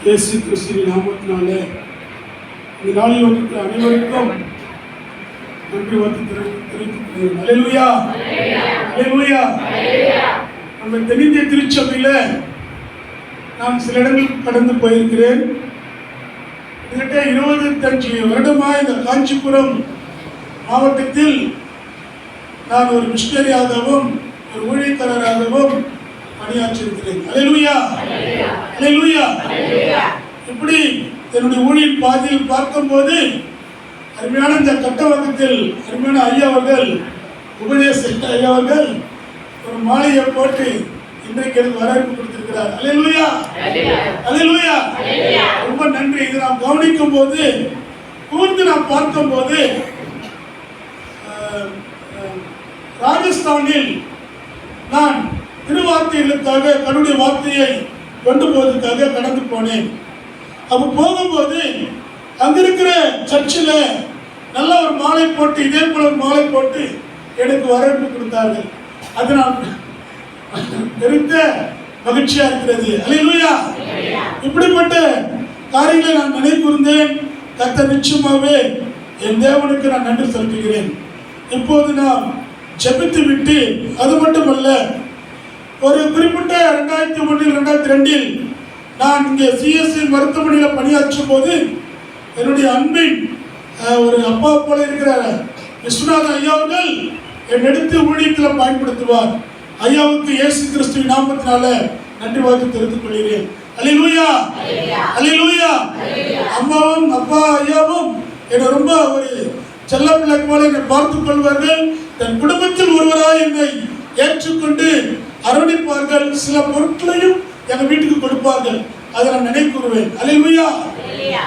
இயேசு கிறிஸ்துவின் நாமத்தினாலே இந்த நாளில் வந்திருக்கிற அனைவருக்கும் நன்றி வாழ்த்து தெரிவித்துக் அல்லேலூயா அல்லேலூயா. நம்ம தென்னிந்திய திருச்சபையில் நான் சில இடங்களுக்கு கடந்து போயிருக்கிறேன். கிட்டத்தட்ட 25 வருடமாக இந்த காஞ்சிபுரம் மாவட்டத்தில் நான் ஒரு மிஷனரியாகவும் ஒரு ஊழியக்காரராகவும் பணியாற்றிருக்கிறேன். அல்லேலூயா அல்லேலூயா. இப்படி என்னுடைய ஊழியர் பாதையில் பார்க்கும்போது அருமையான இந்த கட்டவக்கத்தில் அருமையான ஐயா அவர்கள் உபதேச ஐயா அவர்கள் ஒரு மாலையை போட்டு இன்றைக்கு எனக்கு வரவேற்பு கொடுத்திருக்கிறார். அல்லேலூயா அல்லேலூயா. ரொம்ப நன்றி. இதை நாம் கவனிக்கும் போது கூர்ந்து நாம் பார்க்கும் போது ராஜஸ்தானில் நான் திருவார்த்தைகளுக்காக கருடைய வார்த்தையை கொண்டு போவதற்காக கடந்து போனேன். அப்போ போகும்போது அங்க இருக்கிற சர்ச்சில் நல்ல ஒரு மாலை போட்டு இதே போல ஒரு மாலை போட்டு எனக்கு வரவேற்பு கொடுத்தார்கள். அது நான் பெருத்த மகிழ்ச்சியா இருக்கிறது. அல்லேலூயா. இப்படிப்பட்ட காரியங்களை நான் நினைவுகூர்ந்தேன். கர்த்தர் நிச்சயமாகவே என் தேவனுக்கு நான் நன்றி செலுத்துகிறேன். இப்போது நாம் ஜெபித்து விட்டு அது மட்டுமல்ல, ஒரு குறிப்பிட்ட 2001 2002 நான் இங்கே சிஎஸ்சி மருத்துவமனையில் பணியாற்றும் போது என்னுடைய அன்பின் ஒரு அப்பா போல இருக்கிற விஸ்வநாத ஐயா அவர்கள் என் எடுத்து ஊழியத்தில் பயன்படுத்துவார். ஐயாவுக்கு இயேசு கிறிஸ்துவின் நாமத்தினால நன்றி வாழ்த்து தெரிவித்துக் கொள்கிறேன். அல்லேலூயா அல்லேலூயா. அம்மாவும் அப்பா ஐயாவும் என்னை ரொம்ப ஒரு செல்ல பிள்ளை போல என்னை பார்த்துக் கொள்வார்கள். தன் குடும்பத்தில் ஒருவராய் என்னை ஏற்றுக்கொண்டு அரவணைப்பார்கள். சில பொருட்களையும் எங்கள் வீட்டுக்கு கொடுப்பார்கள். அதை நான் நினைவுகூறுவேன். அல்லேலூயா.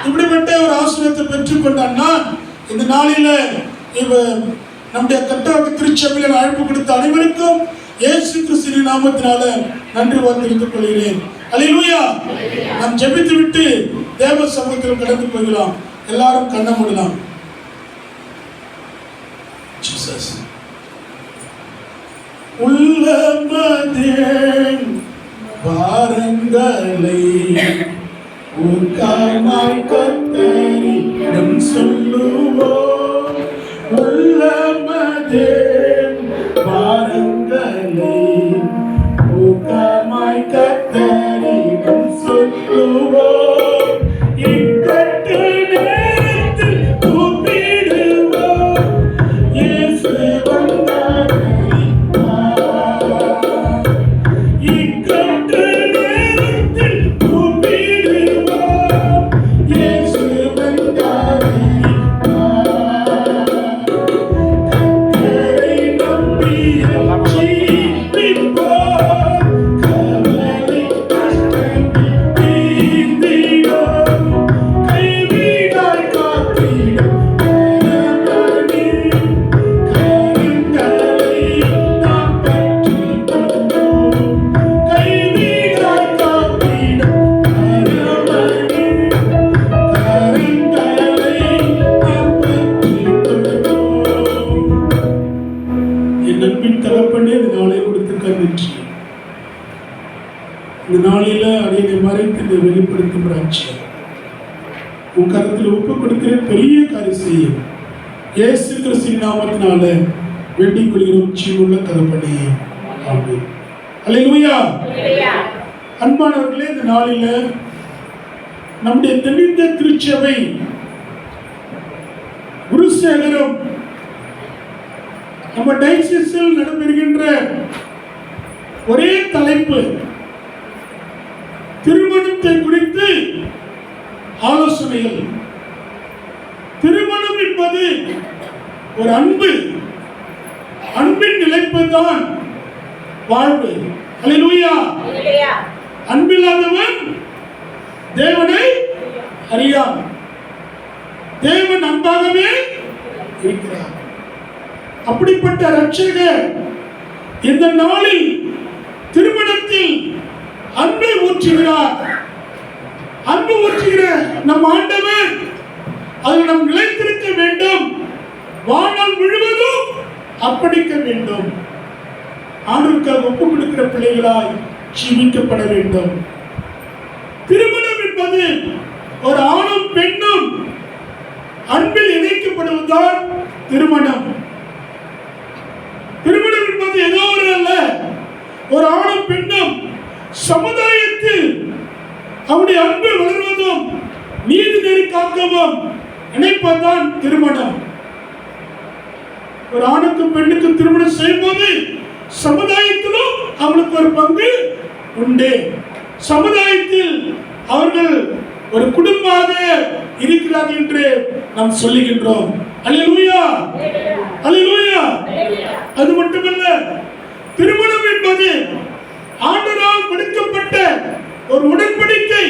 இப்படிப்பட்ட ஒரு ஆசீர்வாதத்தை பெற்றுக்கொண்ட நான் இந்த நாளில் நம்முடைய கட்டவக்க திருச்சபையில் அழைப்பு கொடுத்த அனைவருக்கும் இயேசு கிறிஸ்துவின் நாமத்தினால நன்றி வாழ்த்து தெரிவித்துக் கொள்கிறேன். அல்லேலூயா. நாம் ஜெபித்து விட்டு தேவ சமூகத்தில் கடந்து போகலாம். எல்லாரும் கண்ண மூடலாம். உள்ளமதேன் பாரங்களை உக்காமாய் கத்தரிடம் சொல்லுவோம். உள்ளமதேன் பாரங்களை உக்காமாய் கத்தரிடம் சொல்லுவோம். இக்கட்டு நேரத்தில் கூப்பிடுவோம். இயேசு வந்தார். இக்கட்டு நேரத்தில் கூப்பிடுவோம். இயேசு வந்தார். கர்த்தரை நம்பி ஜீவிப்போம். கவலை கஷ்டங்கள் தீர்ந்திடும். கைவிடாய் காத்திடும் கரமணி. கரங்களை நாம் பற்றிக் கொள்வோம். கைவிடாய் காத்திடும் கரமணி. கரங்களை நாம் பற்றிக் கொள்வோம். என் அன்பின் தகப்பனே, இந்த நாளை கொடுத்திருக்க நன்றி. இந்த நாளில அடியை மறைத்து இதை வெளிப்படுத்தும் ராஜ்யம் உன் கருத்தில் ஒப்பு கொடுக்கிற பெரிய காரியம் செய்யும். இயேசு கிறிஸ்துவின் நாமத்தினால வேண்டிக் கொள்கிறோம் ஜீவனுள்ள தகப்பனே. ஆமென். அல்லேலூயா. அன்பானவர்களே, இந்த நாளில நம்முடைய தென்னிந்திய திருச்சபை குருசேகரம் நம்ம டைசிஸில் நடைபெறுகின்ற ஒரே தலைப்பு திருமணத்தை குறித்து ஆலோசனைகள். திருமணம் என்பது ஒரு அன்பு. அன்பின் நிலைப்புதான் வாழ்வு. அல்லேலூயா. அன்பில்லாதவன் தேவனை அறியான். தேவன் அன்பாகவே இருக்கிறார். அப்படிப்பட்ட ரட்சகர் இந்த நாளில் திருமணத்தில் அன்பை ஊற்றுகிறார். அன்பு ஊற்றுகிற நம் ஆண்டவர் அதில் நாம் நிலைத்திருக்க வேண்டும். வாழ்நாள் முழுவதும் அர்ப்பணிக்க வேண்டும். ஆண்டவருக்காக ஒப்பு கொடுக்கிற பிள்ளைகளாய் ஜீவிக்கப்பட வேண்டும். அதாவது ஒரு ஆணும் பெண்ணும் அன்பில் இணைக்கப்படுவதுதான் திருமணம். திருமணம் என்பது ஏதோ ஒரு அல்ல, ஒரு ஆணும் பெண்ணும் சமுதாயத்தில் அவருடைய அன்பு வளர்வதும் நீதி நெறி காக்கவும் இணைப்பதுதான் திருமணம். ஒரு ஆணுக்கும் பெண்ணுக்கும் திருமணம் செய்யும்போது சமுதாயத்திலும் அவளுக்கு ஒரு பங்கு உண்டு. சமுதாயத்தில் அவர்கள் ஒரு குடும்பமாக இருக்கிறார்கள் என்று நாம் சொல்லுகின்றோம். அல்லேலூயா, அல்லேலூயா. அது மட்டுமல்ல, திருமணம் என்பது ஆண்டவரால் கொடுக்கப்பட்ட ஒரு உடன்படிக்கை.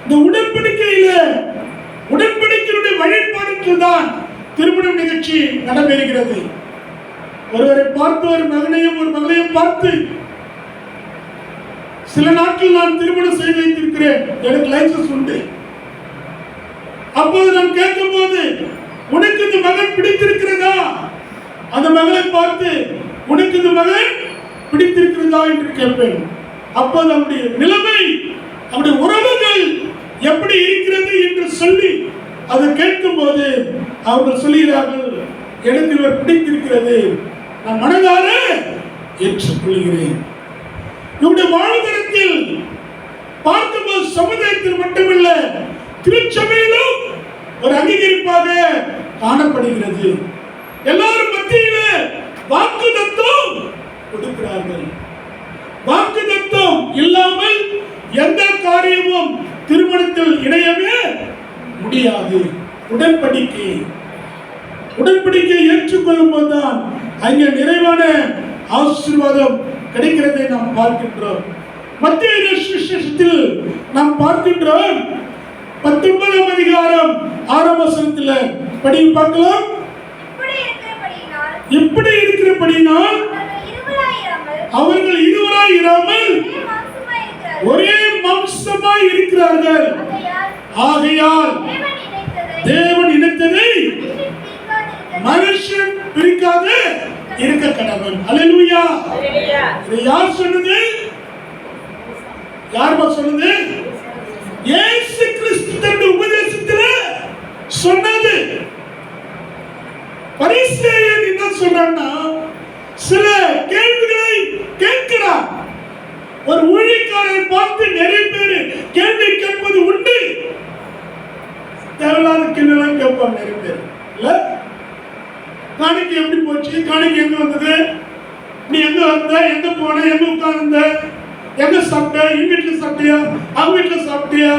இந்த உடன்படிக்கையில உடன்படிக்கையுடைய வழிபாடுகள் தான் திருமண நிகழ்ச்சி நடைபெறுகிறது. ஒருவரை பார்த்து ஒரு மகனையும் ஒரு மகளையும் பார்த்து சில நாட்கள் நான் திருமணம் செய்து வைத்திருக்கிறேன், எனக்கு லைசன்ஸ் உண்டு. அப்போது நான் கேட்கும் போது உனக்கு இந்த மகன் பிடித்திருக்கிறதா, அந்த மகளை பார்த்து உனக்கு இந்த மகன் பிடித்திருக்கிறதா என்று கேட்பேன். அப்போது அவருடைய நிலைமை, அவருடைய உறவுகள் எப்படி இருக்கிறது என்று சொல்லி அதை கேட்கும் போது அவர்கள் சொல்லுகிறார்கள், எனக்கு இவர் பிடித்திருக்கிறது, நான் மனதார ஏற்றுக்கொள்கிறேன். இவருடைய வாழ்வதற்கில் பார்க்கும்போது சமுதாயத்தில் மட்டுமல்ல, திருச்சபையிலும் ஒரு அங்கீகரிப்பாக காணப்படுகிறது. எல்லாரும் மத்தியில வாக்குத்தத்தம் கொடுக்கிறார்கள். வாக்குத்தத்தம் இல்லாமல் எந்த காரியமும் திருமணத்தில் இணையவே முடியாது. உடன்படிக்கை ஏற்றுக்கொள்ளும் போதுதான் அங்கே நிறைவான ஆசீர்வாதம் கிடைக்கிறதை நாம் பார்க்கின்றோம். மத்திய சுவிசேஷத்தில் நாம் பார்க்கின்றோம் 19ஆம் அதிகாரம் 6ஆம் வசனத்தில் படி பார்க்கலாம். இப்படி இருக்கிறபடியினால் அவர்கள் இருவராய் இராமல் ஒரே மாம்சமாய் இருக்கிறார்கள். ஆகையால் தேவன் இணைத்ததை மனுஷன் பிரிக்காது இருக்க கடவன். அல்லேலூயா. இதை யார் சொன்னது? யார் சொன்னது? இயேசு கிறிஸ்து தன்னுடைய உபதேசத்திலே சொன்னது. பரிசேயன் என்ன சொல்றான்னா, சில கேள்விகளை கேட்கிறார். ஒரு ஊழியக்காரரை பார்த்து நிறைய பேர் கேள்வி கேட்பது உண்டு. தேவையில்லாத கேள்விலாம் கேட்பாங்க நிறைய பேர். இல்ல, காணிக்கை எப்படி போச்சு, காணிக்கை எங்க வந்தது, நீ எங்க வந்த, எங்க போன, எங்க உட்கார்ந்த, எங்க சாப்பிட்ட, எங்க வீட்டுல சாப்பிட்டியா, அவங்க வீட்டுல சாப்பிட்டியா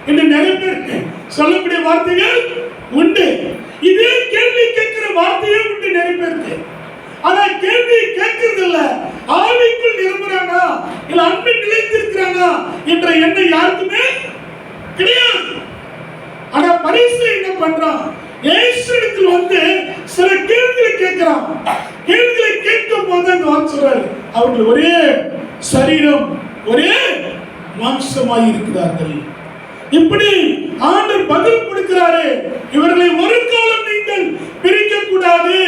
என்று நிறைய பேர் சொல்லக்கூடிய வார்த்தைகள் உண்டு. இதே கேள்வி கேட்கிற வார்த்தையே உண்டு நிறைய பேருக்கு. ஆனா கேள்வி கேட்கிறது இல்ல, ஆவிக்குள் நிரம்புறானா இல்ல அன்பில் நிலைத்திருக்கிறானா என்ற எண்ணம் யாருக்குமே கிடையாது. ஆனா பரிசேயன் என்ன பண்றான்? இயேசுவிடத்தில் வந்து சில கேள்விகளை கேட்கிறான். கேள்விகளை கேட்கும் போது அந்த வார்த்தை சொல்றாரு, அவர்கள் ஒரே சரீரம், ஒரே மாம்சமாய் இருக்கிறார்கள். இப்படி ஆண்டவர் பதில் கொடுக்கிறாரு. இவர்களை ஒரு காலம் நீங்கள் பிரிக்க கூடாது.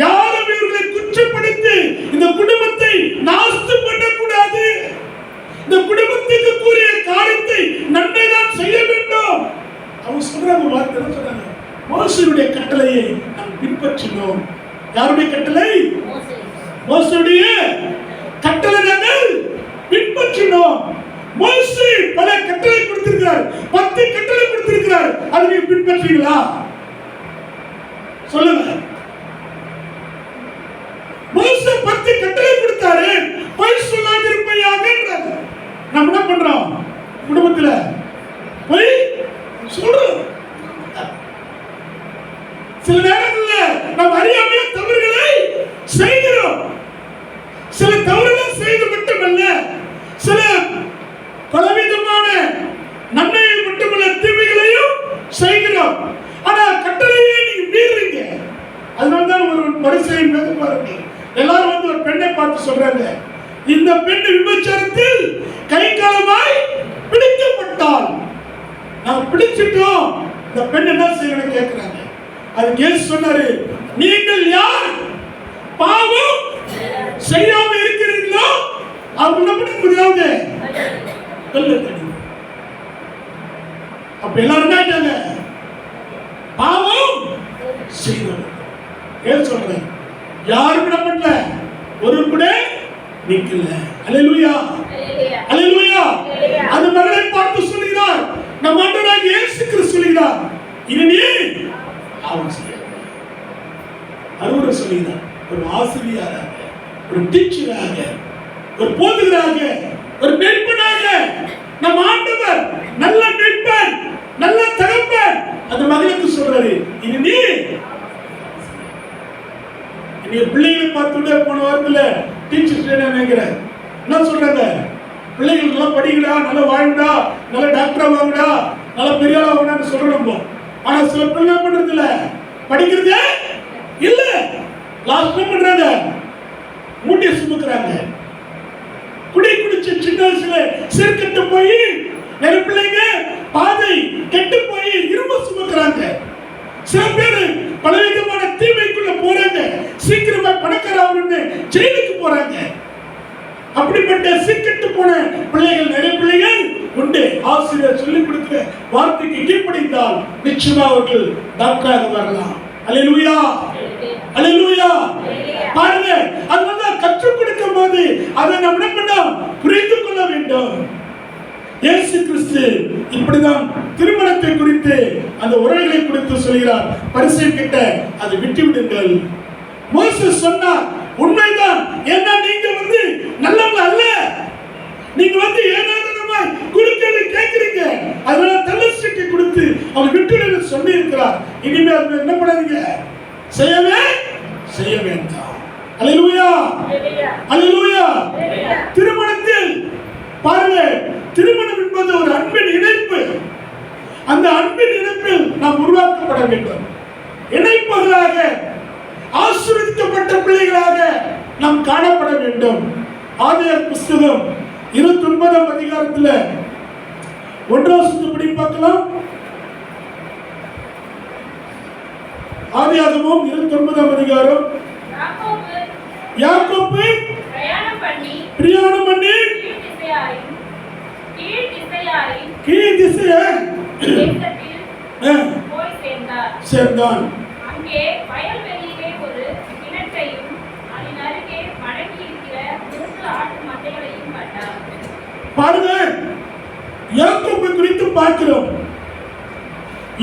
யாரும் இவர்களை குற்றப்படுத்தி இந்த குடும்பத்தை நாஸ்தி பண்ணக்கூடாது. இந்த குடும்பத்துக்கு கூறிய காரியத்தை நன்மை தான் செய்ய வேண்டும். அவங்க சொல்றாங்க, வார்த்தை சொல்றாங்க, மோசேயுடைய கட்டளையை நாம் பின்பற்றினோம். யாருடைய கட்டளை? மோசேயுடைய கட்டளை நாங்கள் பின்பற்றினோம். மோசே பல கட்டளை கொடுத்திருக்கிறார், 10 கட்டளை கொடுத்திருக்கிறார். அதை நீங்க பின்பற்றீங்களா? சொல்லுங்க. மோசே 10 கட்டளை கொடுத்தாரு, பொய் சொல்லாதிருப்பையாக. நம்ம என்ன பண்றோம்? குடும்பத்துல பொய் சொல்றோம். சில நேரங்களில் நாம் அறியாமைய தவறுகளை செய்கிறோம். சில தவறுகளை செய்து மட்டுமல்ல, சில பலவிதமான நன்மையை மட்டுமல்ல தீமைகளையும் செய்கிறோம். ஆனா கட்டளையை நீங்க மீறீங்க. அதனால்தான் ஒரு பரிசேயன் மீது பாருங்க, எல்லாரும் வந்து ஒரு பெண்ணை பார்த்து சொல்றாங்க, இந்த பெண் விபச்சாரத்தில் கை காலமாய் பிடிக்கப்பட்டால். நான் பிடிச்சிட்டோம், இந்த பெண் என்ன செய்யணும்னு கேட்கிறாங்க. அது இயேசு சொன்னாரு, நீங்கள் யார் பாவம் செய்யாம இருக்கிறீர்களோ அவங்க முதலாவது எல்லாரும் ஆயிட்டாங்க பாவம் செய்தவர். ஏன் சொல்றேன்? யாரும் விடப்படல, ஒரு கூட நிக்கல. அல்லேலூயா, அல்லேலூயா. அந்த மகளை பார்த்து சொல்கிறார், நம் ஆண்டவராகிய இயேசு கிறிஸ்து சொல்கிறார், இனி நீ பாவம் செய்யாத. அருவரை சொல்கிறார், ஒரு ஆசிரியராக, ஒரு டீச்சராக, ஒரு போதகராக, ஒரு மேய்ப்பனாக நம் ஆண்டவர் நல்ல மேய்ப்பன், நல்ல தகப்பன் அந்த மகளுக்கு சொல்றாரு, இனி நீ பிள்ளைகளை பார்த்துட்டே போன வாரத்துல டீச்சர்ஸ் நினைக்கிறேன் என்ன சொல்றாங்க, பிள்ளைகள் நல்லா படிக்கடா, நல்லா வாழ்ந்தா, நல்ல டாக்டரா வாங்கடா, நல்ல பெரிய ஆளா வாங்கடான்னு சொல்றோம். ஆனா சில பிள்ளை பண்றது இல்ல, படிக்கிறதே இல்ல, லாஸ்ட் பண்றாங்க, மூட்டையை சுமக்குறாங்க. குடி குடிச்சு சின்ன வயசுல சிறுக்கட்டு போய் நிறைய பிள்ளைங்க பாதை கெட்டு போய் இரும்பு சுமக்குறாங்க. சில பேர் பலவிதமான தீமைக்குள்ள போறாங்க, சீக்கிரமா பணக்காரன்னு ஜெயிலுக்கு போறாங்க. அப்படிப்பட்ட சிக்கட்டு போன பிள்ளைகள் நிறைய பிள்ளைகள் உண்டு. ஆசிரியர் சொல்லிக் கொடுக்கிற வார்த்தைக்கு கீழ்ப்படிந்தால் நிச்சயமா அவர்கள் டாக்டராக வரலாம். அல்லேலூயா, அல்லேலூயா. பாருங்க, அதனால கற்றுக் கொடுக்கும் போது அதை நம்ம என்ன பண்ணோம், புரிந்து கொள்ள வேண்டும். இயேசு கிறிஸ்து இப்படிதான் திருமணத்தை குறித்து அந்த உறவுகளை குறித்து சொல்கிறார். பரிசேயர் கிட்ட அதை விட்டு விடுங்கள். மோசேஸ் சொன்னார், உண்மைதான், ஏன்னா நீங்க நல்லவங்க அல்ல, நீங்க ஏனாதனமாய் கொடுக்கறது கேட்கிறீங்க, அதனால தள்ளஸ்டிக்கு கொடுத்து அவர் விட்டு சொல்லி இருக்கிறார். இனிமே அது என்ன பண்ணாதீங்க, செய்ய வேண்டாம். அல்லேலூயா, அல்லேலூயா. திருமணத்தில் பாருங்க, திருமணம் என்பது ஒரு அன்பின் இணைப்பு. அந்த அன்பின் இணைப்பில் நாம் உருவாக்கப்பட வேண்டும். இணைப்பதாக, ஆசீர்வதிக்கப்பட்ட பிள்ளைகளாக நாம் காணப்பட வேண்டும். ஆதியாகமம் புத்தகம் 29ஆம் அதிகாரத்தில் 1ஆம் வசனத்தை பார்க்கலாம். ஆதியாகமம் 29ஆம் அதிகாரம். யாக்கோபு பிரயாணம் பண்ணி கீழ் திசையாய் போய் சேர்ந்தான். அங்கே வயல்வெளியிலே ஒரு கிணற்றையும் அதன் அருகே மடங்கி இருக்கிற 3 ஆட்டு மந்தைகளையும் கண்டார். பாருங்க, யாக்கோபு குறித்து பார்க்கிறோம்.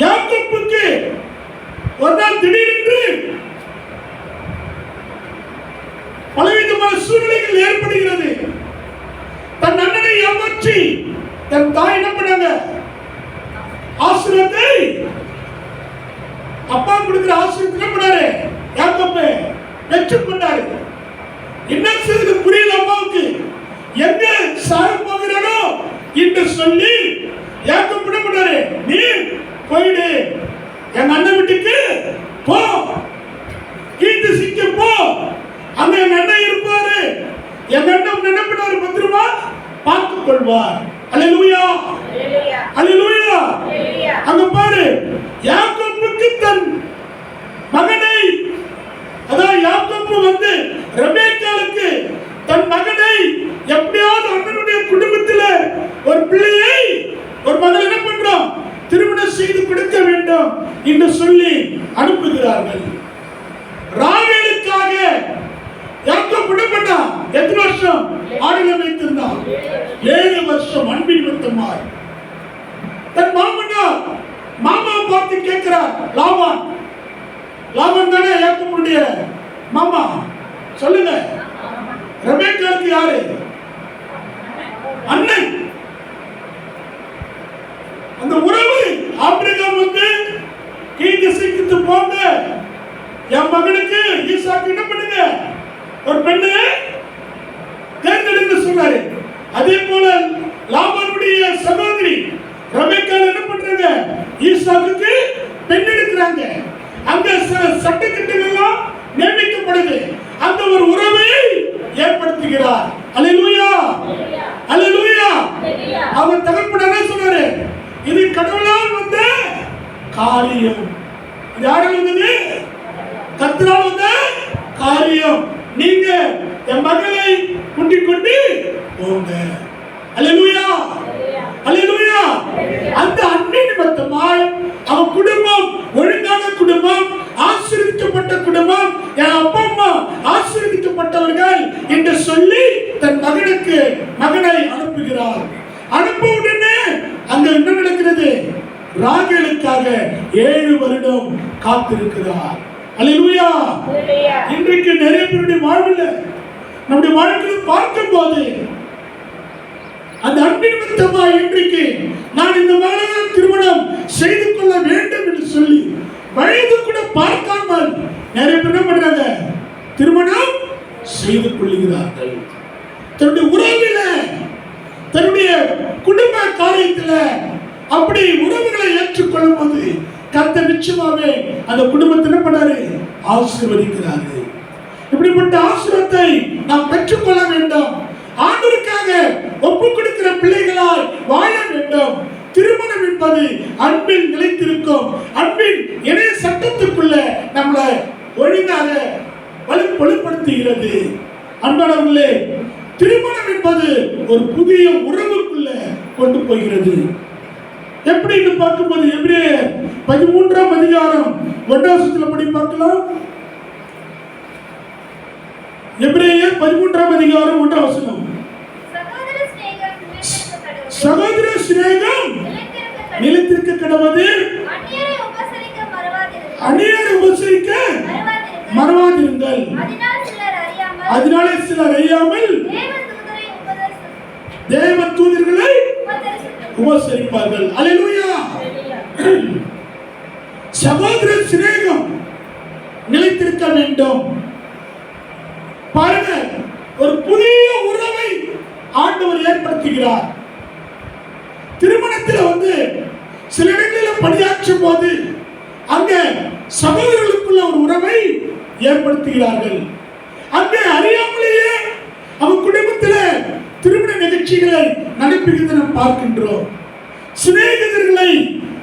யாக்கோபுக்கு ஒரு நாள் திடீரென்று பலவிதமான சூழ்நிலைகள் ஏற்படுகிறது. தன் அண்ணனை ஏமாற்றி தன் தாய் என்ன பண்ணாங்க, ஆசீர்வாதத்தை, அப்பா கொடுக்கிற ஆசீர்வாதத்தை என்ன பண்ணாரு, யாக்கோபு பெற்றுக்கொண்டாரு. என்ன செய்து புரியல அம்மாவுக்கு, எங்க சாக போகிறானோ என்று சொல்லி யாக்கோபு என்ன பண்ணாரு, நீ போயிடு, என் அண்ணன் வீட்டுக்கு போ, கீழ்த்து சிக்க போ, அங்க என் அண்ணன் இருப்பாரு, என் அண்ணன் என்ன பண்ணாரு, பத்திரமா பார்த்துக் கொள்வார். அல்லேலூயா, அல்லேலூயா. அங்க பாரு, யாக்கோபுக்கு தன் மகனை, அதான் யாக்கோபு ரெபெக்காளுக்கு தன் மகனை எப்படியாவது அண்ணனுடைய குடும்பத்தில் ஒரு பிள்ளையை, ஒரு மகள் என்ன பண்றோம், திருமணம் செய்து கொடுக்க வேண்டும் என்று சொல்லி அனுப்புகிறார்கள். ராகேலுக்காக யாக்கோபு என்ன பண்ணான், எத்தனை வருஷம் ஆடில வைத்திருந்தான், 7 வருஷம் அன்பின் நிமித்தமாய். தன் மாமா பார்த்து கேட்கிறார், லாபான் தானே யாக்கோபுடைய மாமா, சொல்லுங்க, ரெபெக்காளுக்கு யாரு அண்ணன். அந்த உறவு ஆபிரகாம் கீழ் திசைக்கு போங்க, என் மகனுக்கு ஈசாக்கு என்ன பண்ணுங்க, ஒரு பெண்ணு தேர்ந்தெடுக்க சொன்னாரு. அதே போல லாபானுடைய சகோதரி ரெபெக்காள் என்ன பண்றாங்க, ஈசாக்குக்கு பெண் எடுக்கிறாங்க. அங்க சட்டத்திட்டங்கள்லாம் நியமிக்கப்படுது. அந்த ஒரு உறவை ஏற்படுத்துகிறார். அல்லேலூயா, அல்லேலூயா. அவர் தகப்பன் என்ன சொன்னாரு, இது கடவுளால் வந்த காரியம். இது யாரால் வந்தது, கர்த்தரால் வந்த காரியம். நீங்க என் மகளை கூட்டிக் கொண்டு போங்க. அல்லேலூயா, அல்லேலூயா. அந்த அன்பின் நிமித்தமா குடும்பம் ஒழுங்கான குடும்பம், ஆசீர்வதிக்கப்பட்ட குடும்பம், என் அப்பா அம்மா ஆசீர்வதிக்கப்பட்டவர்கள் என்று சொல்லி தன் மகனை அனுப்புகிறார். அனுப்புவுடனே அங்க என்ன நடக்கிறது? ராகேலுக்காக 7 வருடம் காத்திருக்கிறார். அல்லேலூயா. இன்றைக்கு நிறைய பேருடைய வாழ்வில், நம்முடைய வாழ்க்கையில் பார்க்கும் போது அந்த அன்பின் நிமித்தமா இன்றைக்கு நான் இந்த மகளை திருமணம் செய்து கொள்ள வேண்டும் என்று சொல்லி வயது கூட பார்க்காமல் நிறைய பேர் என்ன பண்றாங்க? திருமணம் செய்து கொள்கிறார்கள். தன்னுடைய உறவில, தன்னுடைய குடும்ப காரியத்துல அப்படி உறவுகளை ஏற்றுக்கொள்ளும் போது கர்த்தர் நிச்சயமாவே அந்த குடும்பத்தை என்ன பண்ணாரு? ஆசீர்வதிக்கிறாரு. இப்படிப்பட்ட ஆசீர்வாதத்தை நாம் பெற்றுக்கொள்ள வேண்டும். ஆண்டவருக்காக ஒப்பு கொடுக்கிற பிள்ளைகளால் வாழ வேண்டும். திருமணம் என்பது அன்பில் நிலைத்திருக்கும், அன்பின் இணைய சட்டத்துக்குள்ள நம்மளை ஒழுங்காக வலுப்படுத்துகிறது. அன்பானவர்களே, திருமணம் என்பது ஒரு புதிய உறவுக்குள்ள கொண்டு போகிறது. எப்படின்னு பார்க்கும்போது எபிரேயர் 13ஆம் அதிகாரம் 1ஆம் வசனத்துல படி பார்க்கலாம். எபிரேயர் 13ஆம் அதிகாரம் 1ஆம் வசனம். சகோதர சிநேகம் நிலைத்திருக்க கடவது, அந்நியரை உபசரிக்க மறவாதிருங்கள். அதனாலே சிலர் அறியாமல் தேவ தூதர்களை உபசரிப்பார்கள். அல்லேலூயா. சகோதர சிநேகம் நிலைத்திருக்க வேண்டும். பாருங்க, ஒரு புதிய உறவை ஆண்டவர் ஏற்படுத்துகிறார். திருமணத்தில் சில இடங்களில் பணியாற்றும் போது அங்க சகோதரர்களுக்குள்ள ஒரு உறவை ஏற்படுத்துகிறார்கள். அங்கே அறியாமலேயே அவன் குடும்பத்தில் திருமண நிகழ்ச்சிகளை நடப்பிக்கிறதை நாம் பார்க்கின்றோம். சிநேகிதர்களை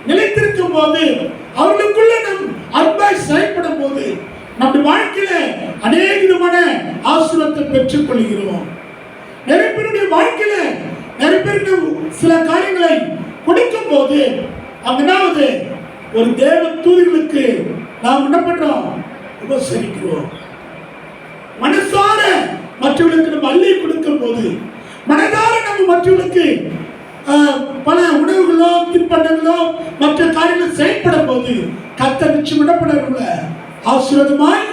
நிலைத்திருக்கும் போது, அவர்களுக்குள்ள நம் அன்பாய் செயல்படும் போது நம்முடைய வாழ்க்கையில அநேக விதமான ஆசீர்வாதத்தை பெற்றுக் கொள்கிறோம். நிறைய பேருடைய வாழ்க்கையில நிறைய பேருக்கு சில காரியங்களை கொடுக்கும் போது அங்கனாவது ஒரு தேவ தூதர்களுக்கு நாம் என்ன பண்றோம்? உபசரிக்கிறோம். மனசார மற்றவர்களுக்கு நம்ம அள்ளி கொடுக்கும் போது, மனதார நம்ம மற்றவர்களுக்கு பல உணவுகளோ தின்பண்டங்களோ மற்ற காரியங்கள் செயல்படும் போது கர்த்தர் நிச்சயம் என்ன பண்ண ஆசீர்வாதமாய்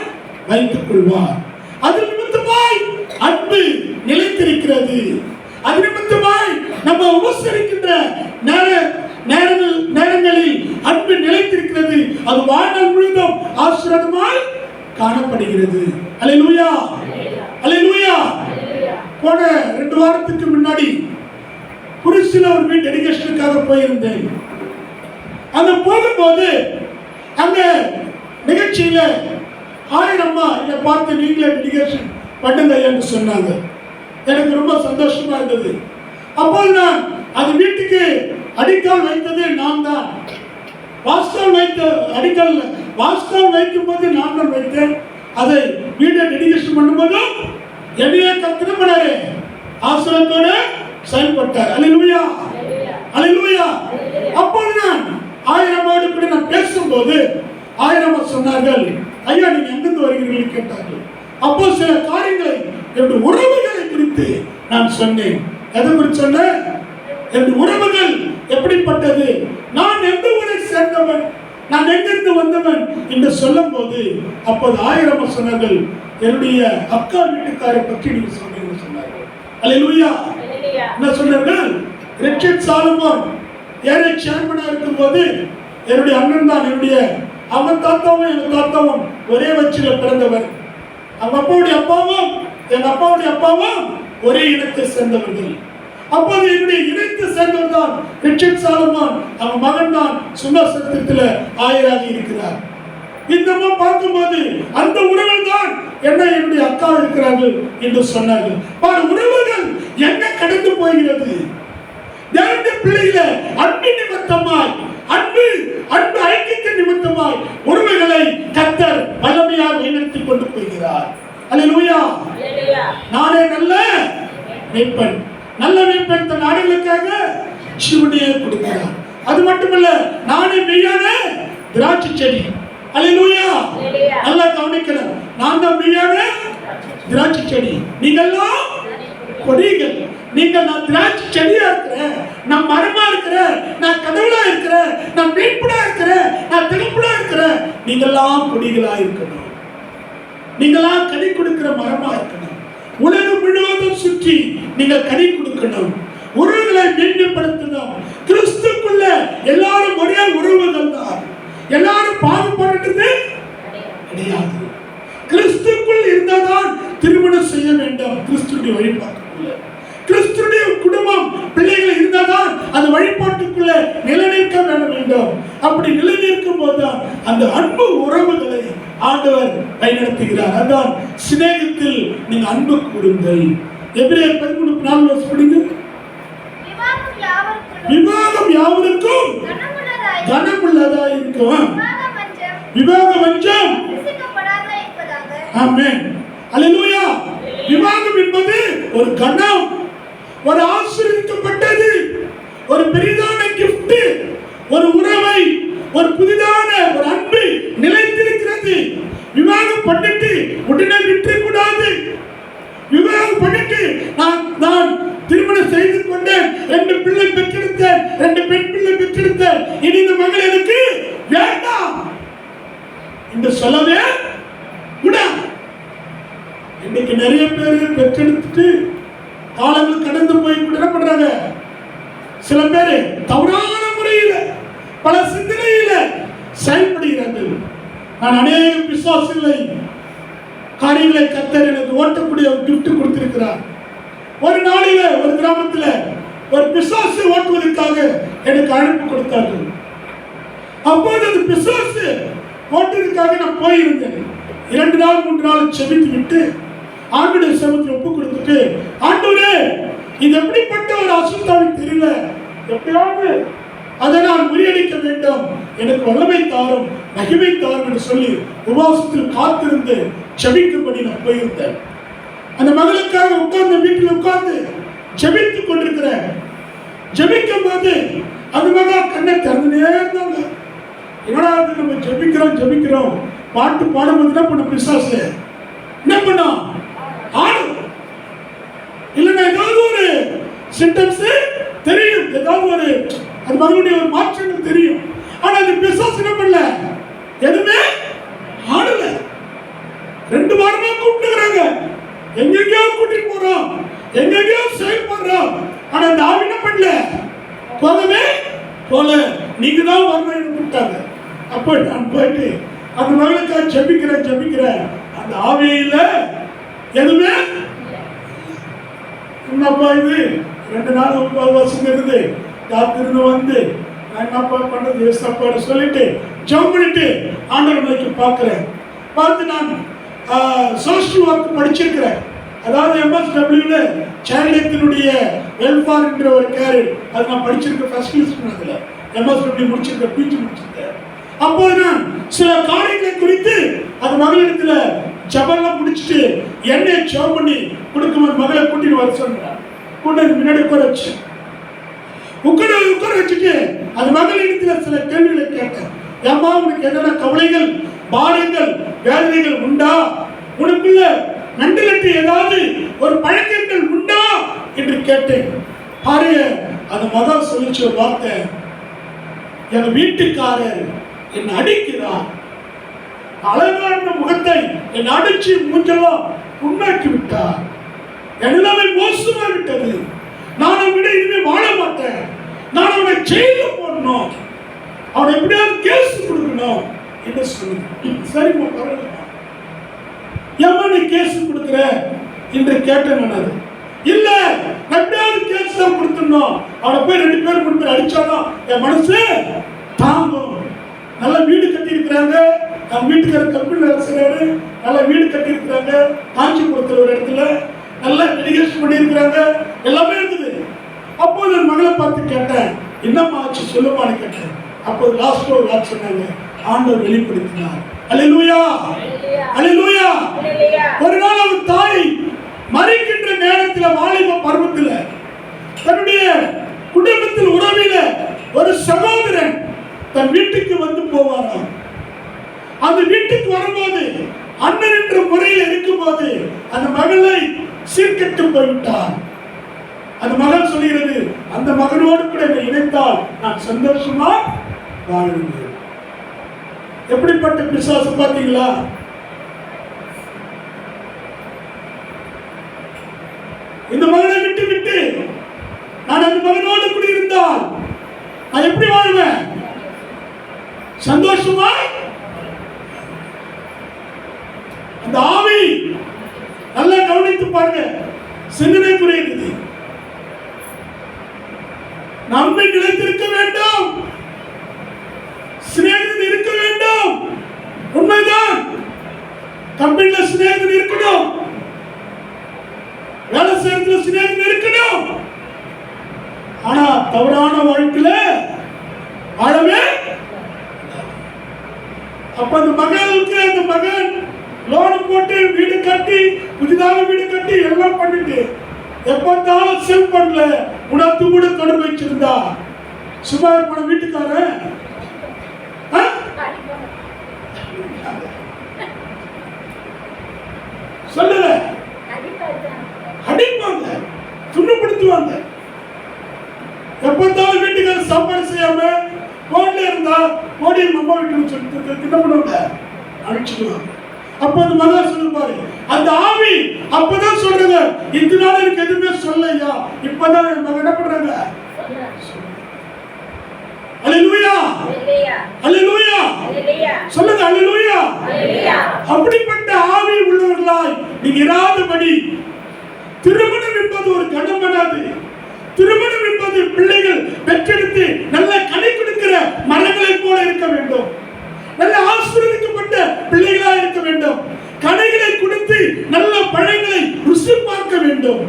வைத்துக் கொள்வார். அது நிமித்தமாய் அன்பு நிலைத்திருக்கிறது. அது நிமித்தமாய் நம்ம உபசரிக்கின்ற நேரங்களில் அன்பு நிலைத்திருக்கிறது. அது வாழ்நாள் முழுவதும் ஆசீர்வாதமாய் காணப்படுகிறது. அல்லேலூயா, அல்லேலூயா. போன 2 வாரத்துக்கு முன்னாடி புரிசில ஒரு வீட்டு டெடிகேஷனுக்காக போயிருந்தேன். அங்க போகும்போது அங்க நிகழ்ச்சியில 1000 அம்மா இதை பார்த்து நீங்களே டெடிகேஷன் பண்ணுங்க என்று சொன்னாங்க. எனக்கு ரொம்ப சந்தோஷமா இருந்தது. அப்போது நான் அது வீட்டுக்கு அடிக்கால் வைத்தது நான் தான். வாஸ்கால் வைக்கும் போது நான் தான் வைத்தேன். அதை வீட்டை டெடிகேஷன் பண்ணும்போது என்னையே கர்த்தர் பண்ணாரு, ஆசீர்வாதத்தோட செயல்பட்டார். அல்லேலூயா, அல்லேலூயா. அப்போது நான் 1000 அம்மாவோடு கூட நான் பேசும்போது 1000 அம்மா சொன்னார்கள், ஐயா நீங்க எங்கிருந்து வருகிறீர்கள் கேட்டார்கள். அப்போ சில காரியங்களை என்னுடைய உறவுகளை குறித்து நான் சொன்னேன். எதை குறித்து சொன்னேன்? என்னுடைய உறவுகள் எப்படிப்பட்டது, நான் எந்த ஊரை சேர்ந்தவன், நான் எங்கிருந்து வந்தவன் என்று சொல்லும் போது அப்போது 1000 அம்மா சொன்னார்கள், என்னுடைய அக்கா வீட்டுக்காரை பற்றி நீங்க சொன்னீங்கன்னு சொன்னார்கள். அல்லேலூயா. என்ன சொன்னார்கள்? ரிச்சர்ட் சாலமோன் ஏழை சேர்மனா இருக்கும் போது என்னுடைய அண்ணன் தான், அவன் தாத்தாவும் எங்க தாத்தாவும் ஒரே வச்சில பிறந்தவர். அவங்க அப்பாவுடைய அப்பாவும் எங்க அப்பாவுடைய அப்பாவும் ஒரே இனத்தை சேர்ந்தவர்கள். அப்போது என்னுடைய இனத்தை சேர்ந்தவர் தான் ரிச்சர்ட் சாலமோன். அவன் மகன் தான் சும்மாசத்திரத்தில் ஆயராக இருக்கிறார். இந்த பார்க்கும்போது அந்த உறவுகள் தான் என்னுடைய அக்கா இருக்கிறார்கள் என்று சொன்னார்கள். உறவுகள் என்ன கடந்து போகிறது? தேவனுடைய பிள்ளைகளை அன்பு நிமித்தமாய், அன்பு ஐக்கியத்தின் நிமித்தமாய் உறவுகளை கர்த்தர் வல்லமையாக வழிநடத்தி கொண்டு போகிறார். அல்லேலூயா. நானே நல்ல மேய்ப்பன். நல்ல மேய்ப்பன் தன் ஆடுகளுக்காக ஜீவனையே கொடுக்கிறார். அது மட்டுமல்ல, நானே மெய்யான திராட்சை செடி. அல்லேலூயா. நல்லா கவனிக்கணும். நான் தான் மெய்யான திராட்சை செடி, நீங்கெல்லாம் கொடிகள். நான் திராட்சை செடியா இருக்கிறேன், நான் மரமா இருக்கிறேன், நான் கடவுளா இருக்கிறேன், நான் மீட்புடா இருக்கிறேன், நான் திருப்புடா இருக்கிறேன். நீங்கெல்லாம் கொடிகளா இருக்கணும். நீங்கெல்லாம் கனி கொடுக்கிற மரமா இருக்கணும். உலகம் முழுவதும் சுற்றி நீங்கள் கனி கொடுக்கணும். உறவுகளை மேன்மைப்படுத்தணும். கிறிஸ்துக்குள்ள எல்லாரும் ஒரே உறவுகள் தான். எல்லாரும் பாகுபாடுறது கிடையாது. கிறிஸ்துக்குள் இருந்தால்தான் திருமணம் செய்ய வேண்டும். கிறிஸ்துடைய வழிபாட்டுக்குள்ள, கிறிஸ்துடைய குடும்பம் பிள்ளைகள் இருந்தால்தான் அந்த வழிபாட்டுக்குள்ள நிலைநிற்க வேண்டும். அப்படி நிலைநிற்கும் போதுதான் அந்த அன்பு உறவுகளை ஆண்டவர் வழிநடத்துகிறார். அதான் சிநேகத்தில் நீங்க அன்பு கூறுங்கள். எபிரேயர் 13:4 படிங்க. விவாகம் யாவருக்கும் கனமுள்ளதா இருக்கும். விவாக வஞ்சம். ஆமென். அல்லேலூயா. விவாகம் என்பது ஒரு கணம், ஒரு ஆசீர்வதிக்கப்பட்டது, ஒரு பெரிதான gift, ஒரு உறவை, ஒரு புதிதான ஒரு அன்பு நிலைத்திருக்கிறது. விவாகம் பண்ணிட்டு உடனே விட்டு கூடாது. விவாகம் பண்ணிட்டு நான் திருமணம் செய்து கொண்டேன், 2 பிள்ளை பெற்றெடுத்தேன், 2 பெண் பிள்ளை பெற்றெடுத்தேன், இனி இந்த மகள் எனக்கு வேண்டாம் என்று சொல்லவே கூடாது. இன்னைக்கு நிறைய பேர் பெற்றெடுத்துட்டு காலங்கள் கடந்து போய் என்ன பண்றாங்க? சில பேர் தவறான முறையில பல சிந்தனையில செயல்படுகிறார்கள். நான் அநேக பிசாசுகளை காரியங்களை கர்த்தர் எனக்கு ஓட்டக்கூடிய ஒரு கிஃப்ட் கொடுத்திருக்கிறார். ஒரு நாளில ஒரு கிராமத்துல ஒரு பிசாசு ஓட்டுவதற்காக எனக்கு அழைப்பு கொடுத்தார்கள். அப்போது அந்த பிசாசு ஓட்டுவதற்காக நான் போயிருந்தேன். 2 நாள் 3 நாள் செபித்து விட்டு ஆண்டுடைய சமூகத்தில் ஒப்பு கொடுத்துட்டு, ஆண்டவரே இது எப்படிப்பட்ட ஒரு அசுத்தாவி தெரியல, எப்படியாவது அதை நான் முறியடிக்க வேண்டும், எனக்கு வல்லமை தாரும், மகிமை தாரும் என்று சொல்லி உபவாசத்தில் காத்திருந்து செபிக்கும்படி நான் போயிருந்தேன். அந்த மகளுக்காக உட்கார்ந்து வீட்டில் உட்கார்ந்து ஜெபித்துக் கொண்டிருக்கிறேன். ஜெபிக்கும் போது அந்த மகள் கண்ணை திறந்துனே இருந்தாங்க. என்னடா நம்ம ஜெபிக்கிறோம் பாட்டு பாடும்போது என்ன பண்ண பிசாசு என்ன பண்ணோம்? ஆடும். இல்லைன்னா ஏதாவது ஒரு சிம்டம்ஸ் தெரியும், ஏதாவது ஒரு அந்த மகளுடைய ஒரு மாற்றங்கள் தெரியும். ஆனா அந்த பிசாசு என்ன பண்ணல, எதுவுமே ஆடல. 2 வாரமா கூப்பிட்டுக்கிறாங்க, எங்கெங்கயோ கூட்டிட்டு போறோம், எங்கெங்கயோ செயல்படுறோம். ஆனா அந்த ஆவி என்ன பண்ணல, போகவே போல. நீங்க தான் வரணும் கூப்பிட்டாங்க. அப்போ நான் போயிட்டு அந்த மகளுக்காக ஜெபிக்கிறேன். அந்த ஆவியில எதுவுமே என்னப்பா இது 2 நாள் உபவாசம் இருந்து காத்திருந்து வந்து நான் என்னப்பா பண்றது சாப்பாடு சொல்லிட்டு ஜெபம் பண்ணிட்டு ஆண்டவர் நோக்கி பார்க்கிறேன். பார்த்து நான் சோஷியல் ஒர்க் படிச்சிருக்கிறேன். அதாவது MSWல சேரிட்டியினுடைய வெல்ஃபேர் என்ற ஒரு கேரியர் அது நான் படிச்சிருக்கேன். ஃபர்ஸ்ட் லிஸ்ட் பண்ணதுல MSW முடிச்சிருக்கேன், PG முடிச்சிருக்கேன். அப்போது நான் சில காரியங்களை குறித்து அந்த மகளிடத்துல ஜபம்லாம் முடிச்சுட்டு என்னை ஜெபம் பண்ணி கொடுக்கும்போது மகளை கூட்டிட்டு வர சொன்னார். கூட்டிட்டு முன்னாடி உட்கார வச்சுட்டு அந்த மகளிடத்துல சில கேள்விகளை கேட்டேன். ஏம்மா உனக்கு எதனா கவலைகள், பாரங்கள், வேதனைகள் உண்டா? உனக்குள்ள நண்டிலட்டு ஏதாவது ஒரு பழக்கங்கள் உண்டா என்று கேட்டேன். பாருங்க அந்த மகள் சொல்லிச்சு ஒரு வார்த்தை, எங்க வீட்டுக்காரர் என்னை அடிக்கிறார், அழகான முகத்தை என் அடிச்சு மூஞ்செல்லாம் உண்டாக்கி விட்டார், என் நிலைமை மோசமா விட்டது, நான் விட இனிமே வாழ மாட்டேன், நான் அவனை ஜெயில போடணும், அவனை எப்படியாவது கேஸ் கொடுக்கணும் என்று சொன்னேன். சரிம்மா பரவாயில்ல, ஏமா நீ கேஸ் கொடுக்குற என்று கேட்டேன். நான் இல்ல எப்படியாவது கேஸ் தான் கொடுத்துடணும், அவனை போய் 2 பேர் 3 பேர் அடிச்சாலும் என் மனசு தாங்கும். நல்ல வீடு கட்டி இருக்கிறாங்க, நம்ம வீட்டுக்காரர் கம்பெனி வேலை செய்யறாரு, நல்ல வீடு கட்டி இருக்கிறாங்க, காஞ்சிபுரத்தில் ஒரு இடத்துல நல்லா டெலிகேஷன் பண்ணியிருக்கிறாங்க, எல்லாமே இருக்குது. அப்போது என் மகளை பார்த்து கேட்டேன், என்னம்மா ஆச்சு சொல்லுமான்னு கேட்டேன். அப்போது லாஸ்ட் ஒரு வார்த்தை சொன்னாங்க, ஆண்டவர் வெளிப்படுத்தினார். அல்லேலூயா, அல்லேலூயா. ஒரு நாள் அவன் தாய் மறிக்கின்ற நேரத்தில் வாலிப பருவத்தில் தன்னுடைய குடும்பத்தில் உறவில ஒரு சகோதரன் தன் தன் வீட்டுக்கு வந்து போவாராம். அந்த வீட்டுக்கு வரும்போது அண்ணன் என்ற முறையில் இருக்கும்போது அந்த மகளை சீர்கெட்டு போய்விட்டார். அந்த மகள் சொல்கிறது, அந்த மகனோடு கூட என்னை இணைத்தால் நான் சந்தோஷமா வாழ்வேன். எப்படிப்பட்ட பிசாசு பார்த்தீங்களா? இந்த மகனை விட்டு விட்டு நான் அந்த மகனோடு கூட இருந்தால் நான் எப்படி வாழ்வேன்? சந்தோஷமா? அந்த ஆவி நல்லா கவனித்து பாருங்க, சிந்தனை புரியுது. நம்மை நிலைத்திருக்க வேண்டும், சிநேகிதன் இருக்க வேண்டும். உண்மைதான், கம்பெனில சிநேகிதன் இருக்கணும், வேலை செய்யறதுல சிநேகிதன் இருக்கணும். ஆனா தவறான வாழ்க்கையில வாழவே. அப்ப அந்த மகளுக்கு அந்த மகன் லோன் போட்டு வீடு கட்டி, புதிதாக வீடு கட்டி எல்லாம் பண்ணிட்டு எப்பத்தாலும் செல் பண்ணல, உணர்த்து கூட தொடர்பு வச்சிருந்தா சும்மா இருப்பான வீட்டுக்காரன். சொல்லுங்க, அடிப்பாங்க, துன்பப்படுத்துவாங்க. எப்பத்தாலும் வீட்டுக்காரர் சாப்பாடு செய்யாம போன்ல இருந்தா ஓடி அம்மா வீட்டுக்கு சொல்லிட்டு என்ன பண்ணுவாங்க, அழைச்சிடுவாங்க. அப்ப அந்த மகா சொல்லுவாரு, அந்த ஆவி அப்பதான் சொல்றாங்க, இத்தனை நாள் எனக்கு எதுவுமே சொல்லலையா, இப்பதான் என் மகன் என்ன பண்றாங்க. அல்லேலூயா, அல்லேலூயா, சொல்லுங்க அல்லேலூயா. அப்படிப்பட்ட ஆவி உள்ளவர்களாய் நீங்க இராதபடி, திருமணம் என்பது ஒரு கணம் வராது. திருமணம் என்பது பிள்ளைகள் பெற்றெடுத்து நல்ல கனி கொடுக்கிற மரங்களை போல இருக்க வேண்டும். நல்ல ஆசீர்வதிக்கப்பட்ட பிள்ளைகளா இருக்க வேண்டும். கனிகளை கொடுத்து நல்ல பழங்களை ருசி பார்க்க வேண்டும்.